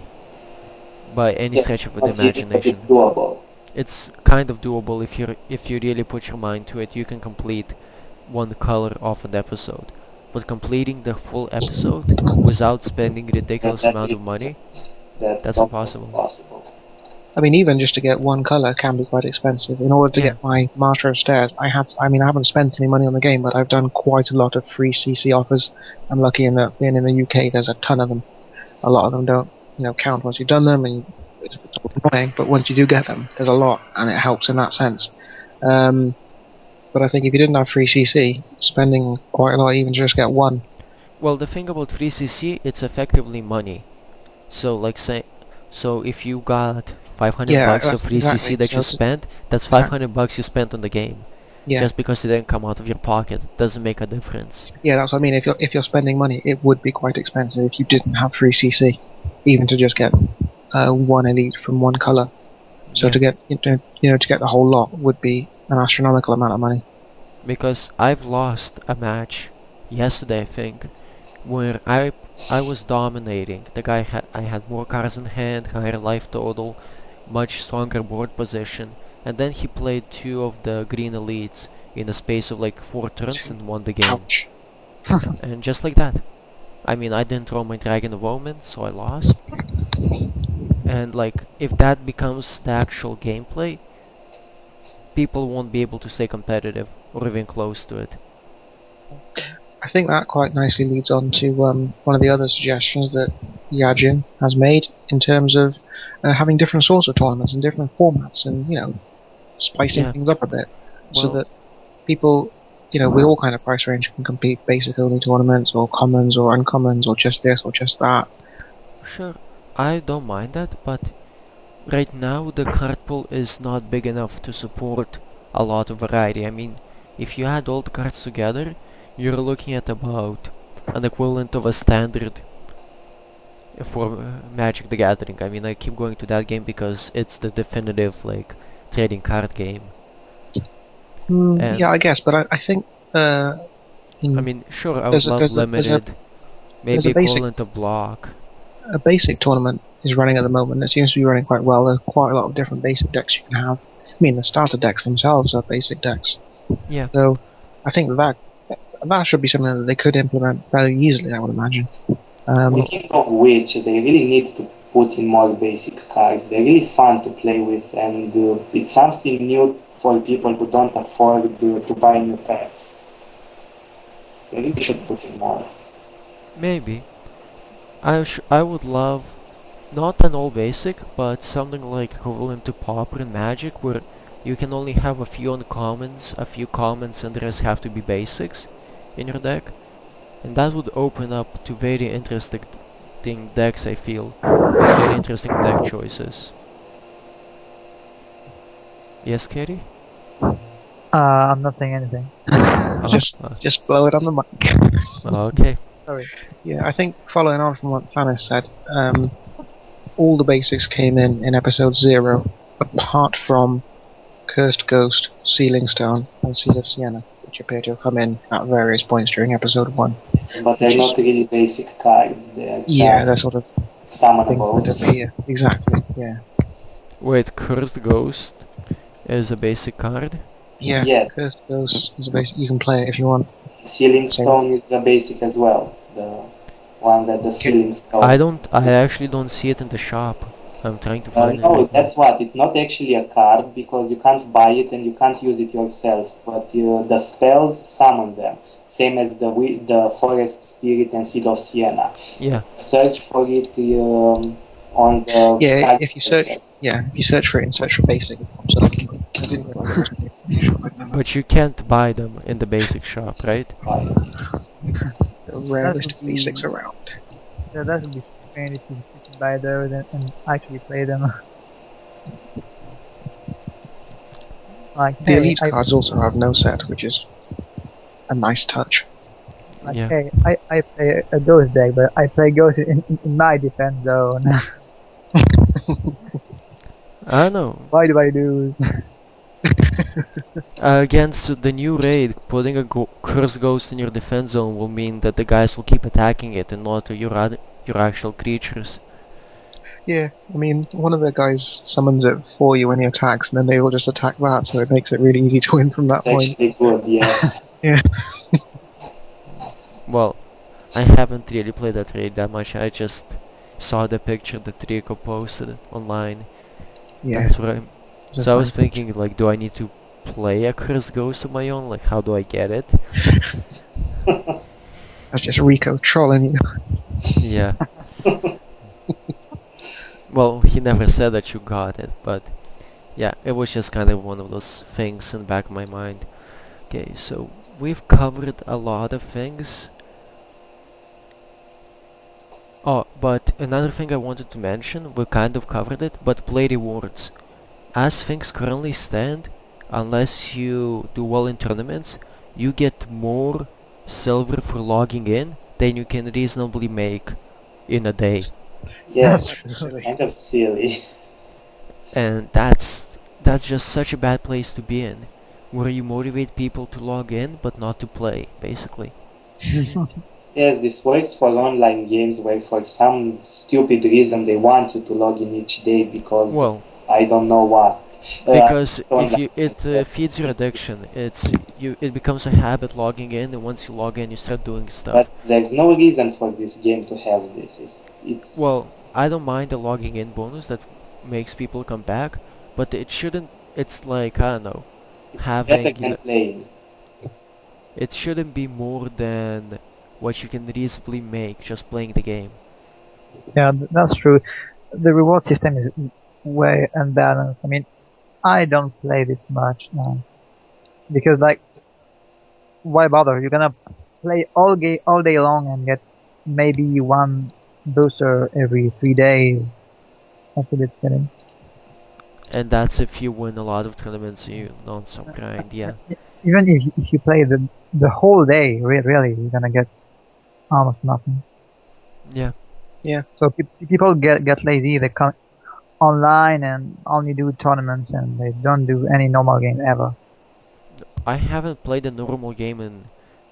by any Yes, stretch of the not easy, but imagination. it's doable. It's kind of doable if you really put your mind to it. You can complete one color of an episode, but completing the full episode without spending ridiculous That's amount of money, that's almost impossible. impossible. I mean, even just to get one color can be quite expensive. In order to Yeah. get my Master of Stairs, I haven't spent any money on the game, but I've done quite a lot of free CC offers. I'm lucky in that being in the UK, there's a ton of them. A lot of them don't, count once you've done them, and it's annoying. But once you do get them, there's a lot, and it helps in that sense. But I think if you didn't have free CC, spending quite a lot even to just get one. Well, the thing about free CC, it's effectively money. So so if you got 500 Yeah, bucks of that's free exactly. CC that So you it's- spent, that's Exactly. 500 bucks you spent on the game. Yeah, Just because it didn't come out of your pocket doesn't make a difference. yeah, that's what I mean. If you're spending money, it would be quite expensive if you didn't have free CC, even to just get one elite from one color. So Yeah. to get to get the whole lot would be an astronomical amount of money. Because I've lost a match yesterday, I think, where I was dominating. I had more cards in hand, higher life total, much stronger board position, and then he played 2 of the green elites in a space of like 4 turns and won the game. Ouch. And just like that. I mean, I didn't throw my Dragon of Omen, so I lost. And like, if that becomes the actual gameplay, people won't be able to stay competitive or even close to it. I think that quite nicely leads on to one of the other suggestions that Yajin has made in terms of having different sorts of tournaments and different formats, and spicing Yeah. things up a bit, so Well, that people, with all kind of price range can compete basic only tournaments or commons or uncommons or just this or just that. sure, I don't mind that, but right now the card pool is not big enough to support a lot of variety. I mean, if you add all the cards together, you're looking at about an equivalent of a standard for Magic the Gathering. I mean, I keep going to that game because it's the definitive like trading card game. And Yeah, I guess, but I think I mean, sure, I would there's a love there's a there's a limited, there's maybe a basic equivalent of block. a basic tournament is running at the moment. It seems to be running quite well. There's quite a lot of different basic decks you can have. I mean, the starter decks themselves are basic decks. Yeah, So I think that should be something that they could implement fairly easily, I would imagine. Speaking of which, they really need to put in more basic cards. They're really fun to play with, and it's something new for people who don't afford to buy new packs. They really should put in more. maybe. I would love not an all basic, but something like equivalent to Pauper in Magic, where you can only have a few uncommons, a few commons, and the rest have to be basics in your deck. And that would open up to very interesting decks, I feel, with very interesting deck choices. Yes, Katie? I'm not saying anything. Just blow it on the mic. Okay. Sorry. Yeah, I think following on from what Thanos said, all the basics came in episode 0, apart from Cursed Ghost, Sealing Stone, and Seal of Sienna, which appear to have come in at various points during episode 1. But they're not really basic cards. They're Yeah, they're just sort of things summonables. that appear. Exactly, yeah. Wait, Cursed Ghost is a basic card? Yeah, Yes. Cursed Ghost is a basic. You can play it if you want. Sealing Stone is a basic as well. The one that the Sealing Stone. I actually don't see it in the shop. I'm trying to find it No, right now. that's what. It's not actually a card because you can't buy it and you can't use it yourself. But the spells summon them, same as the Forest Spirit and Seed of Sienna. Yeah, Search for it on the. Yeah, card if you search, if you search for it and search for basic, it pops up. I didn't realize it was in the shop, I'd never- but you can't buy them in the basic shop, right? Buy it. The rarest would be- basics around. Yeah, that would be strange if you could buy those and actually play them. Like, The hey, elite I, cards also have no set, which is a nice touch. like, Yeah. hey, I play a Ghost deck, but I play Ghost in my defense zone. I know. Why do I do? Against the new raid, putting a Cursed Ghost in your defense zone will mean that the guys will keep attacking it and not your actual creatures. Yeah, I mean, one of the guys summons it for you when he attacks, and then they all just attack that, so it makes it really easy to win from that It's point. actually good, yes. Well, I haven't really played that raid that much. I just saw the picture that Rico posted online. Yeah. That's what I'm. it's a So I was fun- thinking, like, do I need to play a Cursed Ghost of my own? Like, how do I get it? That's just Rico trolling you. Yeah. Well, he never said that you got it, but yeah, it was just kind of one of those things in the back of my mind. Okay, so we've covered a lot of things. Oh, but another thing I wanted to mention, we kind of covered it, but play rewards. As things currently stand, unless you do well in tournaments, you get more silver for logging in than you can reasonably make in a day. Yes, That's silly. kind of silly. And that's just such a bad place to be in, where you motivate people to log in but not to play, basically. Yes, this works for online games where for some stupid reason they want you to log in each day because Well, I don't know what. Because if online you it instead. feeds your addiction. It becomes a habit logging in, and once you log in, you start doing But stuff. there's no reason for this game to have this. It's Well, I don't mind the logging in bonus that makes people come back, but it shouldn't. It's like, I don't know, it's better having than playing. it shouldn't be more than what you can reasonably make just playing the game. Yeah, that's true. The reward system is way unbalanced. I mean, I don't play this much now because, like, why bother? You're gonna play all day long and get maybe one booster every 3 days. That's a bit silly. And that's if you win a lot of tournaments, you non-stop grind, yeah. Even if you play the whole day, really, you're gonna get almost nothing. Yeah. Yeah. So people get lazy. They come online and only do tournaments, and they don't do any normal game ever. I haven't played a normal game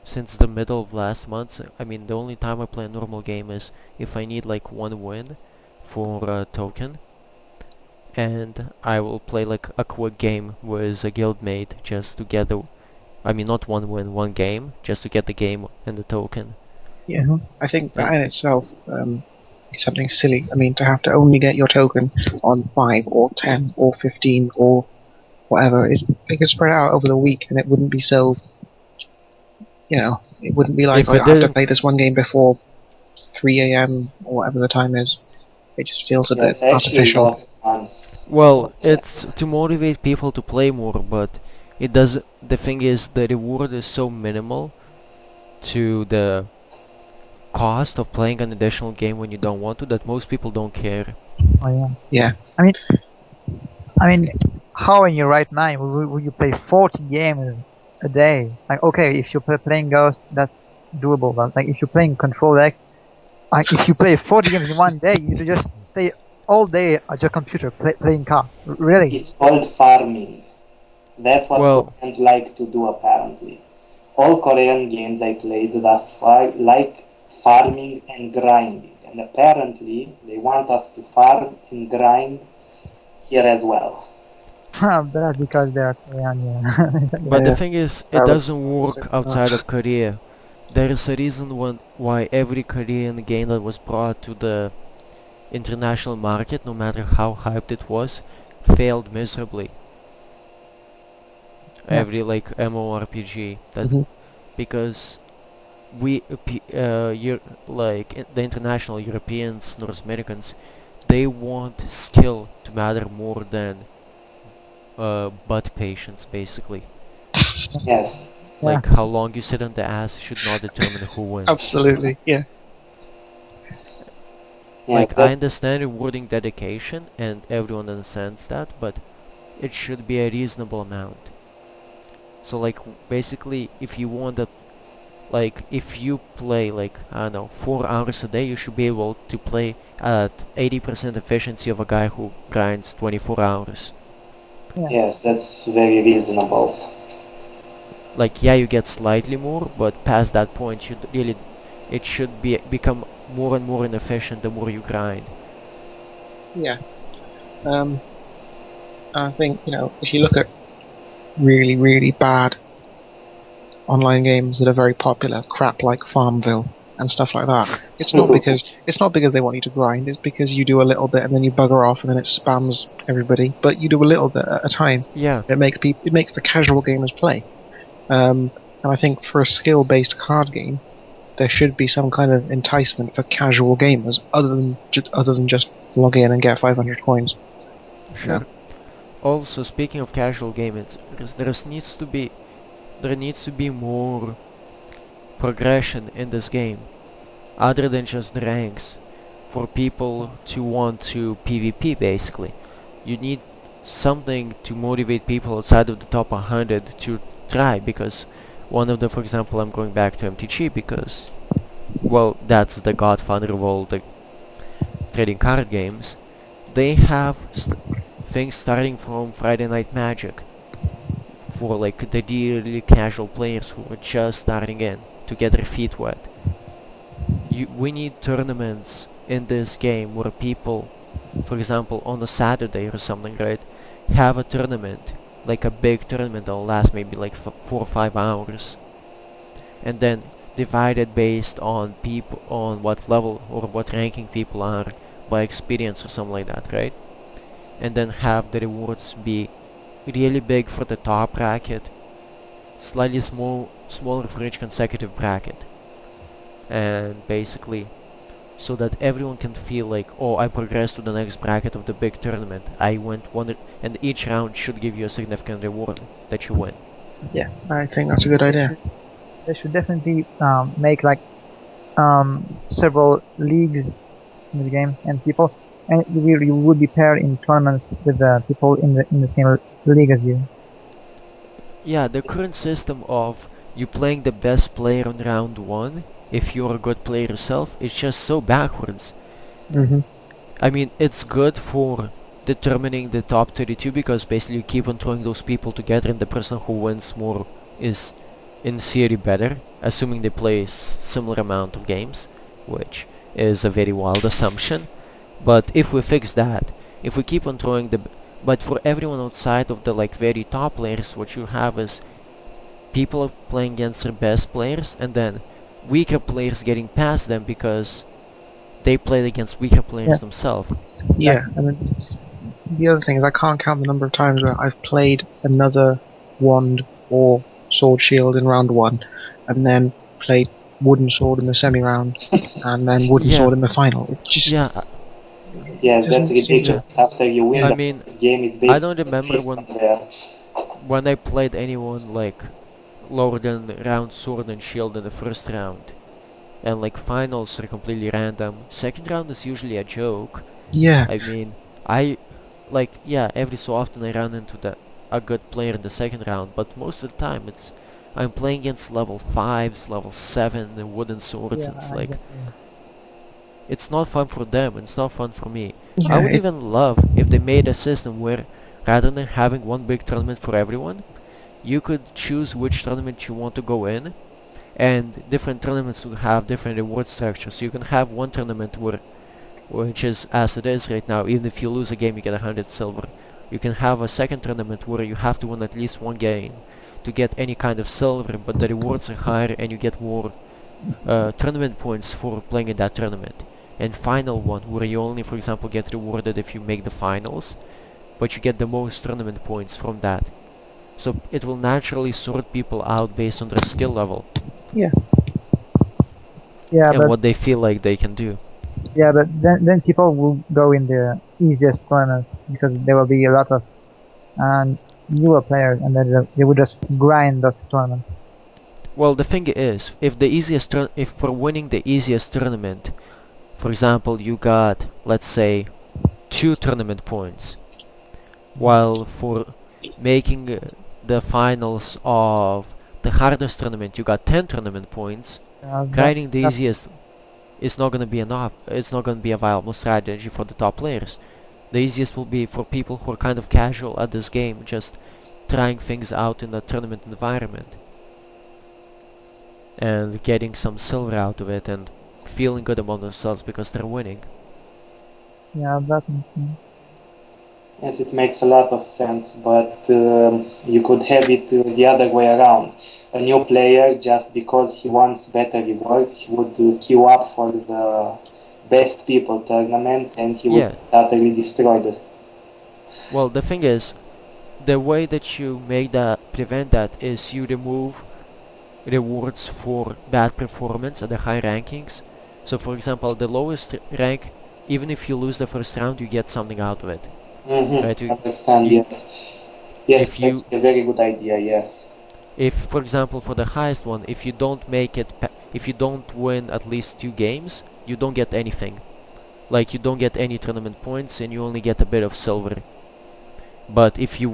since the middle of last month. I mean, the only time I play a normal game is if I need like one win for a token, and I will play like a quick game with a guildmate just to get the. I mean, not one win, one game, just to get the game and the token. Yeah. Mhm. I think that in itself is something silly. I mean, to have to only get your token on 5 or 10 or 15 or whatever, they could spread it out over the week and it wouldn't be so, it wouldn't be like, If oh, it I have to didn't, play this one game before 3 a.m. or whatever the time is. It just feels a bit Yes, actually, artificial. those ones. well, it's to motivate people to play more, but it does. The thing is, the reward is so minimal to the cost of playing an additional game when you don't want to that most people don't care. Oh yeah. Yeah. I mean, how in your right mind would you play 40 games a day? Like, okay, if you're playing Ghost, that's doable. But like, if you're playing Control Deck, like if you play 40 games in one day, you just stay all day at your computer playing cards. Really? It's called farming. That's what Well, Koreans like to do, apparently. All Korean games I played thus far like farming and grinding, and apparently they want us to farm and grind here as well. But that's because they're Korean. Yeah. but the Yeah. thing is, I it would doesn't say work that. outside of Korea. There is a reason why every Korean game that was brought to the international market, no matter how hyped it was, failed miserably. Yeah. Every like MMORPG that Mhm. because the international Europeans, North Americans, they want skill to matter more than butt patience, basically. Yes. Yeah. Like how long you sit on the ass should not determine who wins. Absolutely. Yeah. Yeah, Like I but understand rewarding dedication, and everyone understands that, but it should be a reasonable amount. So like basically, if you want that, like if you play like I don't know 4 hours a day, you should be able to play at 80% efficiency of a guy who grinds 24 hours. yes, that's very reasonable. Like yeah, you get slightly more, but past that point, it should become more and more inefficient the more you grind. Yeah. I think, if you look at really, really bad online games that are very popular, crap like Farmville and stuff like that, it's not because they want you to grind, it's because you do a little bit and then you bugger off and then it spams everybody, but you do a little bit at a time. Yeah, It makes the casual gamers play. And I think for a skill-based card game, there should be some kind of enticement for casual gamers other than just log in and get 500 coins. sure. Also, speaking of casual gaming, there needs to be more progression in this game, other than just the ranks, for people to want to PvP. Basically, you need something to motivate people outside of the top 100 to try. Because for example, I'm going back to MTG because, well, that's the godfather of all the trading card games. They have things starting from Friday Night Magic for like the really casual players who are just starting in to get their feet wet. We need tournaments in this game where people, for example, on a Saturday or something, right, have a tournament, like a big tournament that'll last maybe like 4 or 5 hours, and then divide it based on people, on what level or what ranking people are by experience or something like that, right? And then have the rewards be really big for the top bracket, slightly smaller for each consecutive bracket, and basically so that everyone can feel like, oh, I progressed to the next bracket of the big tournament. I went one, and each round should give you a significant reward that you win. Yeah, I think that's a good idea. They should definitely make like several leagues in the game and people, and you would be paired in tournaments with the people in the same league as you. Yeah, the current system of you playing the best player on round 1, if you're a good player yourself, it's just so backwards. Mm-hmm. I mean, it's good for determining the top 32 because basically you keep on throwing those people together and the person who wins more is in theory better, assuming they play similar amount of games, which is a very wild assumption. But if we fix that, if we keep on throwing but for everyone outside of the like very top players, what you have is people playing against their best players and then weaker players getting past them because they played against weaker players themselves. Yeah, and then the other thing is I can't count the number of times where I've played another wand or sword shield in round 1, and then played wooden sword in the semi-round, and then wooden sword in the final. It just Yes, that's doesn't seem ridiculous. After you win I the mean, first game, it's basically I don't remember when I played anyone like lower than round sword and shield in the first round. And like finals are completely random. Second round is usually a joke. Yeah. I mean, every so often I run into a good player in the second round, but most of the time I'm playing against level 5s, level 7, the wooden swords, and it's like it's not fun for them, it's not fun for me. Yeah, I would even love if they made a system where rather than having one big tournament for everyone, you could choose which tournament you want to go in, and different tournaments would have different reward structures. So you can have one tournament which is as it is right now, even if you lose a game you get 100 silver. You can have a second tournament where you have to win at least one game to get any kind of silver, but the rewards are higher and you get more tournament points for playing in that tournament. And final one where you only, for example, get rewarded if you make the finals, but you get the most tournament points from that. So it will naturally sort people out based on their skill level. Yeah. Yeah, and but what they feel like they can do. yeah, but then people will go in the easiest tournament because there will be a lot of newer players, and then they would just grind those tournaments. Well, the thing is, if for winning the easiest tournament, for example, you got, let's say, 2 tournament points, while for making the finals of the hardest tournament you got 10 tournament points, grinding the easiest is not going to be enough. It's not going to be a viable strategy for the top players. The easiest will be for people who are kind of casual at this game, just trying things out in the tournament environment and getting some silver out of it and feeling good about themselves because they're winning. Yeah, that makes sense. Yes, it makes a lot of sense, but you could have it the other way around. A new player, just because he wants better rewards, he would queue up for the best people tournament and he would utterly destroy it. Well, the thing is, the way that you prevent that is you remove rewards for bad performance at the high rankings. So for example, the lowest rank, even if you lose the first round, you get something out of it. Right? Understand, yes. Yes, that's a very good idea, yes. If, for example, for the highest one, if you don't if you don't win at least 2 games, you don't get anything. Like, you don't get any tournament points and you only get a bit of silver. But if you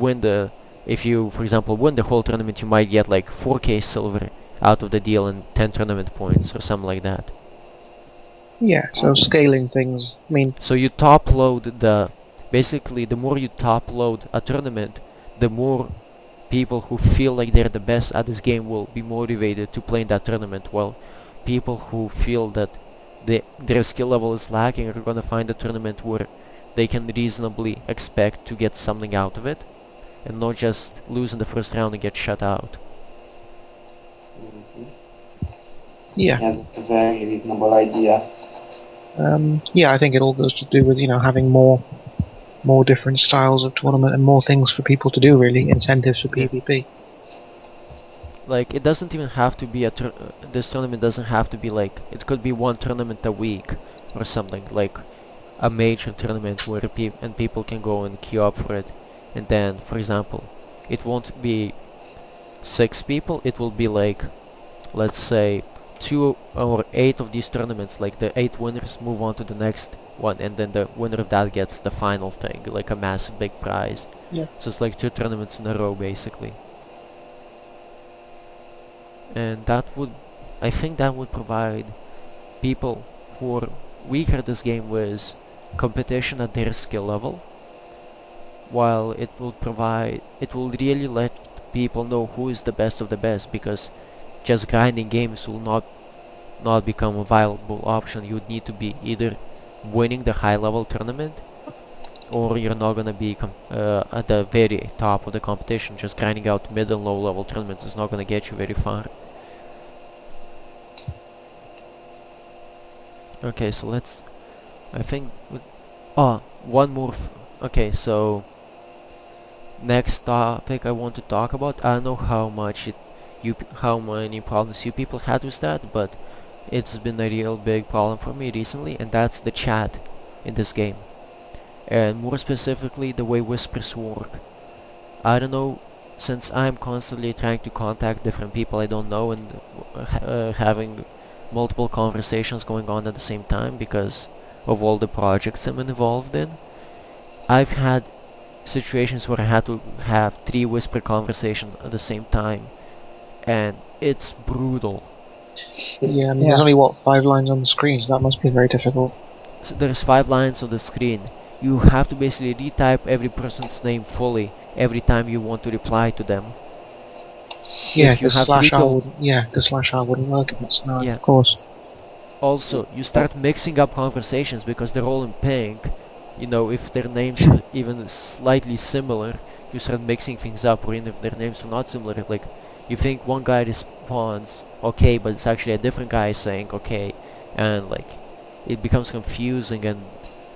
for example, win the whole tournament, you might get like 4k silver out of the deal and 10 tournament points or something like that. Yeah, so scaling things, I mean... So you top load basically, the more you top load a tournament, the more people who feel like they're the best at this game will be motivated to play in that tournament, while people who feel that their skill level is lacking are gonna find a tournament where they can reasonably expect to get something out of it. and not just lose in the first round and get shut out. Mhm. Yeah. Yes, it's a very reasonable idea. Yeah, I think it all goes to do with having more different styles of tournament and more things for people to do. Really, incentives for Yeah. PvP. Like, it doesn't even have to be this tournament doesn't have to be like, it could be one tournament a week or something, like a major tournament where people can go and queue up for it. And then, for example, it won't be 6 people, it will be like, let's say, 2 or 8 of these tournaments, like the 8 winners move on to the next one, and then the winner of that gets the final thing, like a massive big prize. Yeah. So it's like 2 tournaments in a row, basically. And I think that would provide people who are weaker at this game with competition at their skill level, while it will really let people know who is the best of the best, because just grinding games will not become a viable option. You would need to be either winning the high level tournament, or you're not gonna be at the very top of the competition. Just grinding out mid and low level tournaments is not gonna get you very far. Okay, so I think one more okay, so next topic I want to talk about, I don't know how many problems you people had with that, but it's been a real big problem for me recently, and that's the chat in this game. And more specifically, the way whispers work. I don't know, since I'm constantly trying to contact different people I don't know, and having multiple conversations going on at the same time because of all the projects I'm involved in, I've had situations where I had to have 3 whisper conversations at the same time, and it's brutal. Yeah, I mean, there's only 5 lines on the screen, so that must be very difficult. So there's 5 lines on the screen. You have to basically retype every person's name fully every time you want to reply to them. Yeah, If you because have /R wouldn't work in that scenario, Yeah. of course. Also, you start mixing up conversations because they're all in pink. You know, if their names are even slightly similar, you start mixing things up, or even if their names are not similar, like, you think one guy responds okay, but it's actually a different guy saying okay, and like, it becomes confusing, and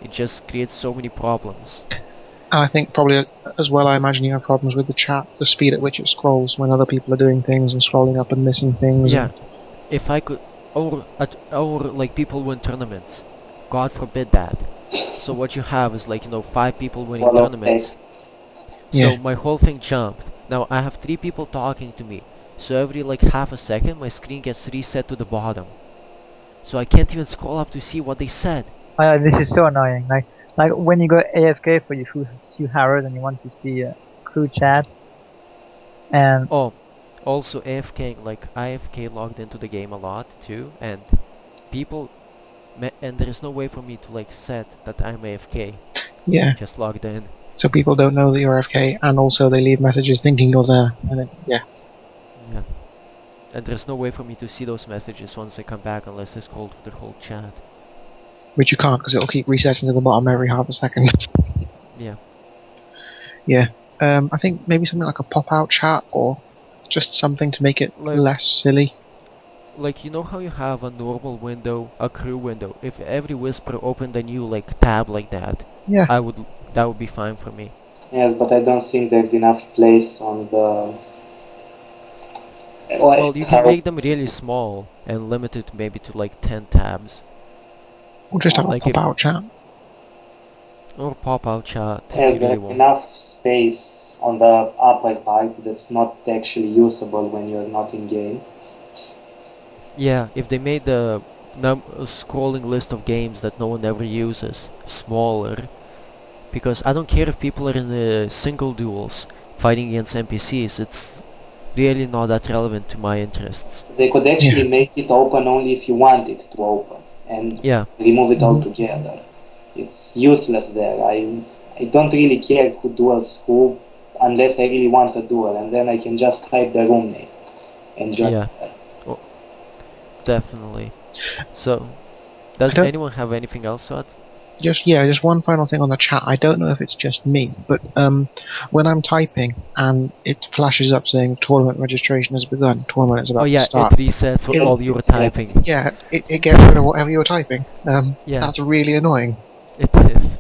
it just creates so many problems. And I think probably as well, I imagine you have problems with the chat, the speed at which it scrolls when other people are doing things and scrolling up and missing things. Yeah, if I could, or like people win tournaments, God forbid that. So what you have is like, 5 people winning Well, tournaments. Yeah. So my whole thing jumped. Now I have 3 people talking to me. So every like half a second my screen gets reset to the bottom. So I can't even scroll up to see what they said. This is so annoying. Like when you go AFK for your few hours and you want to see a crew chat, and Oh, also AFK, like IFK logged into the game a lot too, and people, and there is no way for me to like set that I'm AFK. Yeah. Just logged in. So people don't know that you're AFK, and also they leave messages thinking you're there. And then, yeah. Yeah. And there's no way for me to see those messages once I come back unless I scroll through the whole chat. Which you can't, because it'll keep resetting to the bottom every half a second. Yeah. Yeah. I think maybe something like a pop-out chat, or just something to make it less silly. Like, you know how you have a normal window, a crew window? If every whisper opened a new like tab like that, yeah, that would be fine for me. Yes, but I don't think there's enough place on the... Well, you can make them really small and limit it maybe to like 10 tabs. Or just have like a pop-out chat. Or pop-out chat. Yes, there's enough space on the upper part that's not actually usable when you're not in game. Yeah, if they made the scrolling list of games that no one ever uses smaller, because I don't care if people are in single duels fighting against NPCs, it's really not that relevant to my interests. They could actually make it open only if you want it to open, and remove it altogether. It's useless there. I don't really care who duels who, unless I really want a duel, and then I can just type the room name and join. Yeah. Well, definitely. So, does anyone have anything else to add? Just one final thing on the chat. I don't know if it's just me, but when I'm typing and it flashes up saying tournament registration has begun, tournament is about Oh to yeah, start. it resets Yes, while you were it resets. typing. Yeah, it gets rid of whatever you were typing. Yeah. That's really annoying. It is.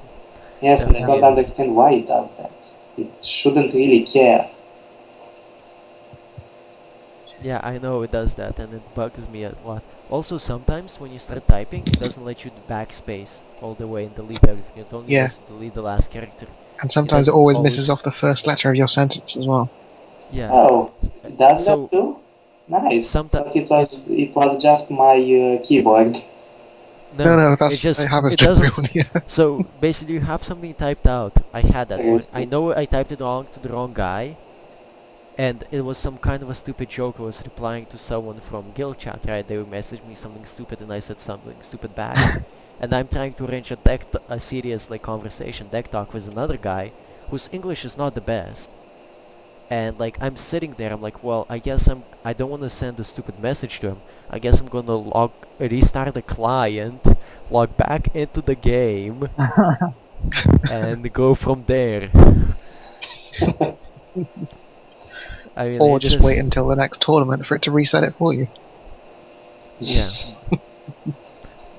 Yes, and I Definitely don't is. understand why it does that. It shouldn't really care. Yeah, I know it does that, and it bugs me a lot. Also, sometimes when you start typing, it doesn't let you backspace all the way and delete everything. It only Yeah. lets you delete the last character. And sometimes it doesn't always always- misses off the first letter of your sentence as well. Yeah. Oh, it does So- that too? Nice. Someti- But it was just my keyboard. No, it just it happens it to doesn't. everyone. Yeah. So basically, you have something typed out. I had that. Or I Seriously. know I typed it wrong to the wrong guy, and it was some kind of a stupid joke. I was replying to someone from guild chat, right? They messaged me something stupid, and I said something stupid back. And I'm trying to arrange a serious like conversation, deck talk with another guy, whose English is not the best. And like I'm sitting there, I'm like, well, I don't want to send a stupid message to him. I guess I'm gonna restart the client, log back into the game, and go from there. I mean, Or it just wait until the next tournament for it to reset it for you. Yeah.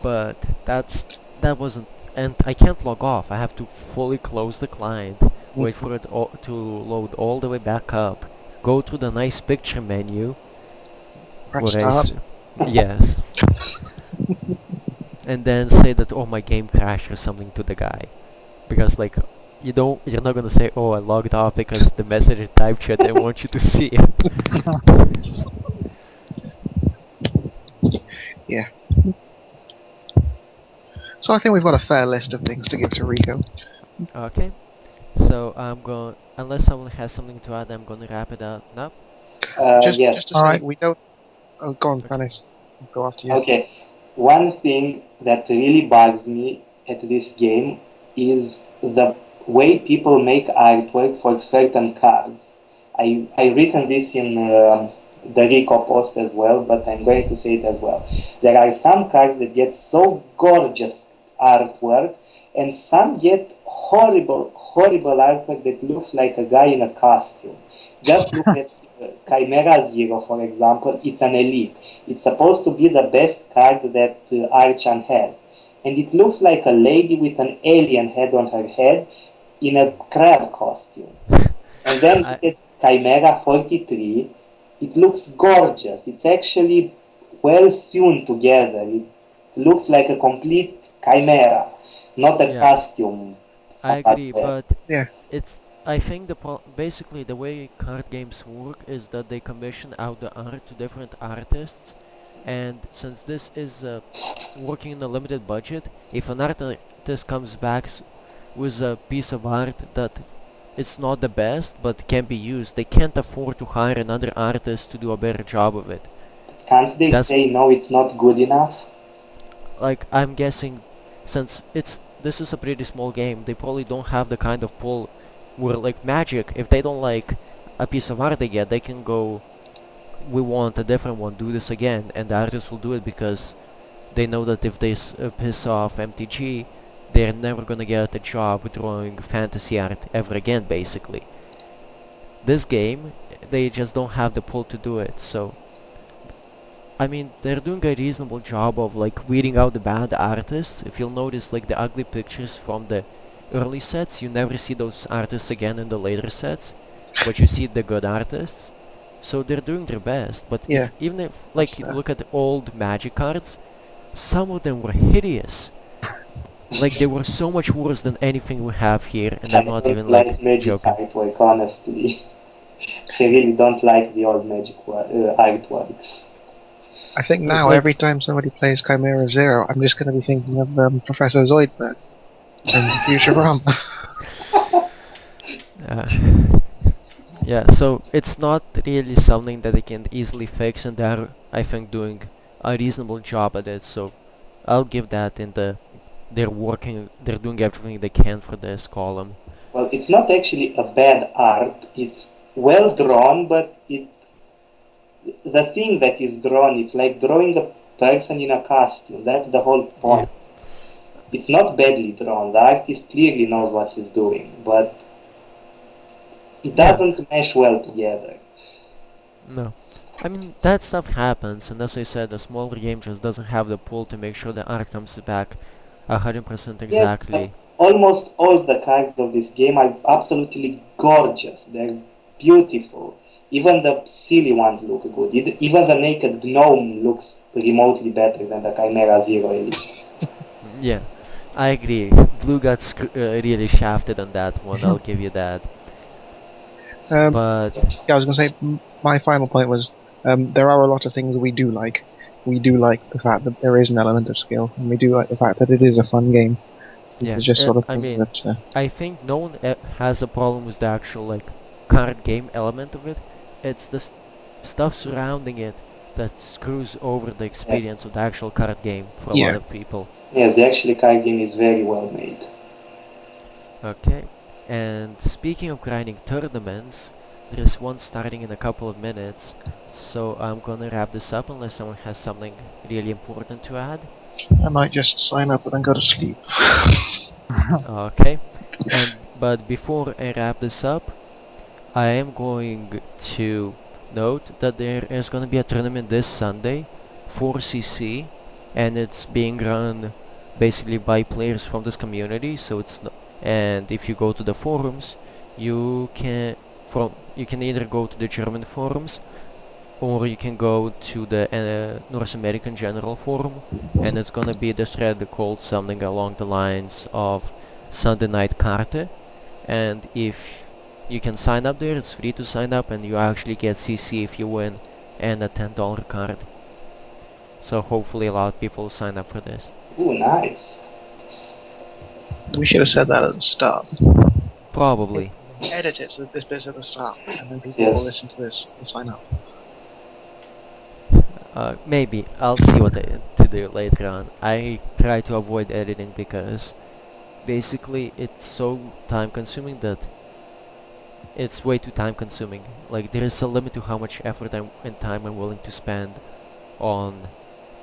But that wasn't, and I can't log off. I have to fully close the client, wait for it to load all the way back up, go to the nice picture menu. Press where I start. yes. And then say that, oh, my game crashed or something to the guy, because like you're not gonna say, oh, I logged off because the messenger typed you. I want you to see it. So I think we've got a fair list of things to give to Rico. Okay. So I'm going, unless someone has something to add, I'm gonna wrap it up. No? Just Yes. to say, Alright. we don't... Oh, go on, Okay. Panis. Go after you. Okay. One thing that really bugs me at this game is the way people make artwork for certain cards. I written this in the Rico post as well, but I'm going to say it as well. There are some cards that get so gorgeous artwork, and some get horrible artwork that looks like a guy in a costume. Just look at Chimera Zero, for example. It's an elite. It's supposed to be the best card that Archon has. And it looks like a lady with an alien head on her head in a crab costume. And then look at Chimera 43. It looks gorgeous. It's actually well sewn together. It looks like a complete chimera, not a Yeah. costume. I agree, somewhat but Yeah. I think basically the way card games work is that they commission out the art to different artists, and since this is working in a limited budget, if an artist comes back with a piece of art that it's not the best but can be used, they can't afford to hire another artist to do a better job of it. Can't they That's- say no, it's not good enough? Like, I'm guessing, since this is a pretty small game, they probably don't have the kind of pull where, like Magic, if they don't like a piece of art they get, they can go, we want a different one, do this again, and the artist will do it because they know that if they piss off MTG, they're never gonna get a job drawing fantasy art ever again, basically. This game, they just don't have the pull to do it, so I mean, they're doing a reasonable job of like weeding out the bad artists. If you'll notice, like the ugly pictures from the early sets, you never see those artists again in the later sets, but you see the good artists. So they're doing their best. But Yeah. even if like That's you fair. look at the old Magic cards, some of them were hideous. Like they were so much worse than anything we have here, and I'm not I even don't like Magic joking. artwork, honestly. I really don't like the old Magic artworks. I think now Like- every time somebody plays Chimera Zero, I'm just going to be thinking of Professor Zoidberg from Futurama. Yeah, so it's not really something that they can easily fix, and they're, I think, doing a reasonable job at it. So I'll give that in the they're doing everything they can for this column. Well, it's not actually a bad art. It's well drawn, but the thing that is drawn, it's like drawing a person in a costume. That's the whole point. it's not badly drawn. The artist clearly knows what he's doing, but it Yeah. doesn't mesh well together. No. I mean, that stuff happens, and as I said, a smaller game just doesn't have the pull to make sure the art comes back 100% Yes, but exactly. almost all the cards of this game are absolutely gorgeous. They're beautiful. Even the silly ones look good. Even the naked gnome looks remotely better than the Chimera Zero Elite. Yeah, I agree. Blue got really shafted on that one, I'll give you that. But Yeah, I was going to say, my final point was there are a lot of things we do like. We do like the fact that there is an element of skill, and we do like the fact that it is a fun game. yeah, It's just sort of I thing mean, that. I think no one has a problem with the actual like card game element of it. It's the stuff surrounding it that screws over the experience of the actual card game for a lot Yeah. of people. Yes, the actual card game is very well made. Okay, and speaking of grinding tournaments, there is one starting in a couple of minutes, so I'm gonna wrap this up unless someone has something really important to add. I might just sign up and then go to sleep. Okay, but before I wrap this up, I am going to note that there is going to be a tournament this Sunday for CC, and it's being run basically by players from this community. So it's and if you go to the forums, you can either go to the German forums or you can go to the North American General Forum, and it's gonna be the thread called something along the lines of Sunday Night Carte, and if you can sign up there, it's free to sign up, and you actually get CC if you win, and a $10 card. So hopefully a lot of people will sign up for this. Ooh, nice. We should have said that at the start. Probably. Edit it so that this bit's at the start, and then people Yes. will listen to this and sign up. Maybe. I'll see what to do later on. I try to avoid editing because basically it's so time consuming that it's way too time consuming. Like there is a limit to how much effort and time I'm willing to spend on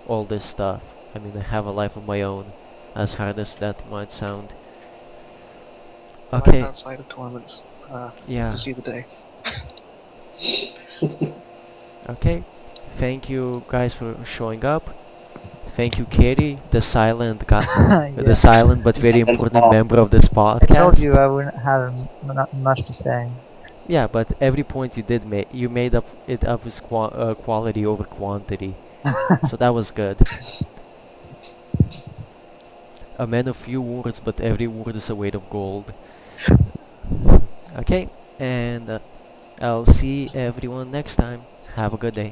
all this stuff. I mean, I have a life of my own, as hard as that might sound. Okay, Life outside of tournaments yeah, to see the day. okay. Thank you guys for showing up. Thank you, Katie, the silent Yeah. the silent but very Silent important mom. member of this I told podcast. you I wouldn't have not much to say. Yeah, but every point you did make, you made up it up with quality over quantity. So that was good. A man of few words, but every word is a weight of gold. Okay, and I'll see everyone next time. Have a good day.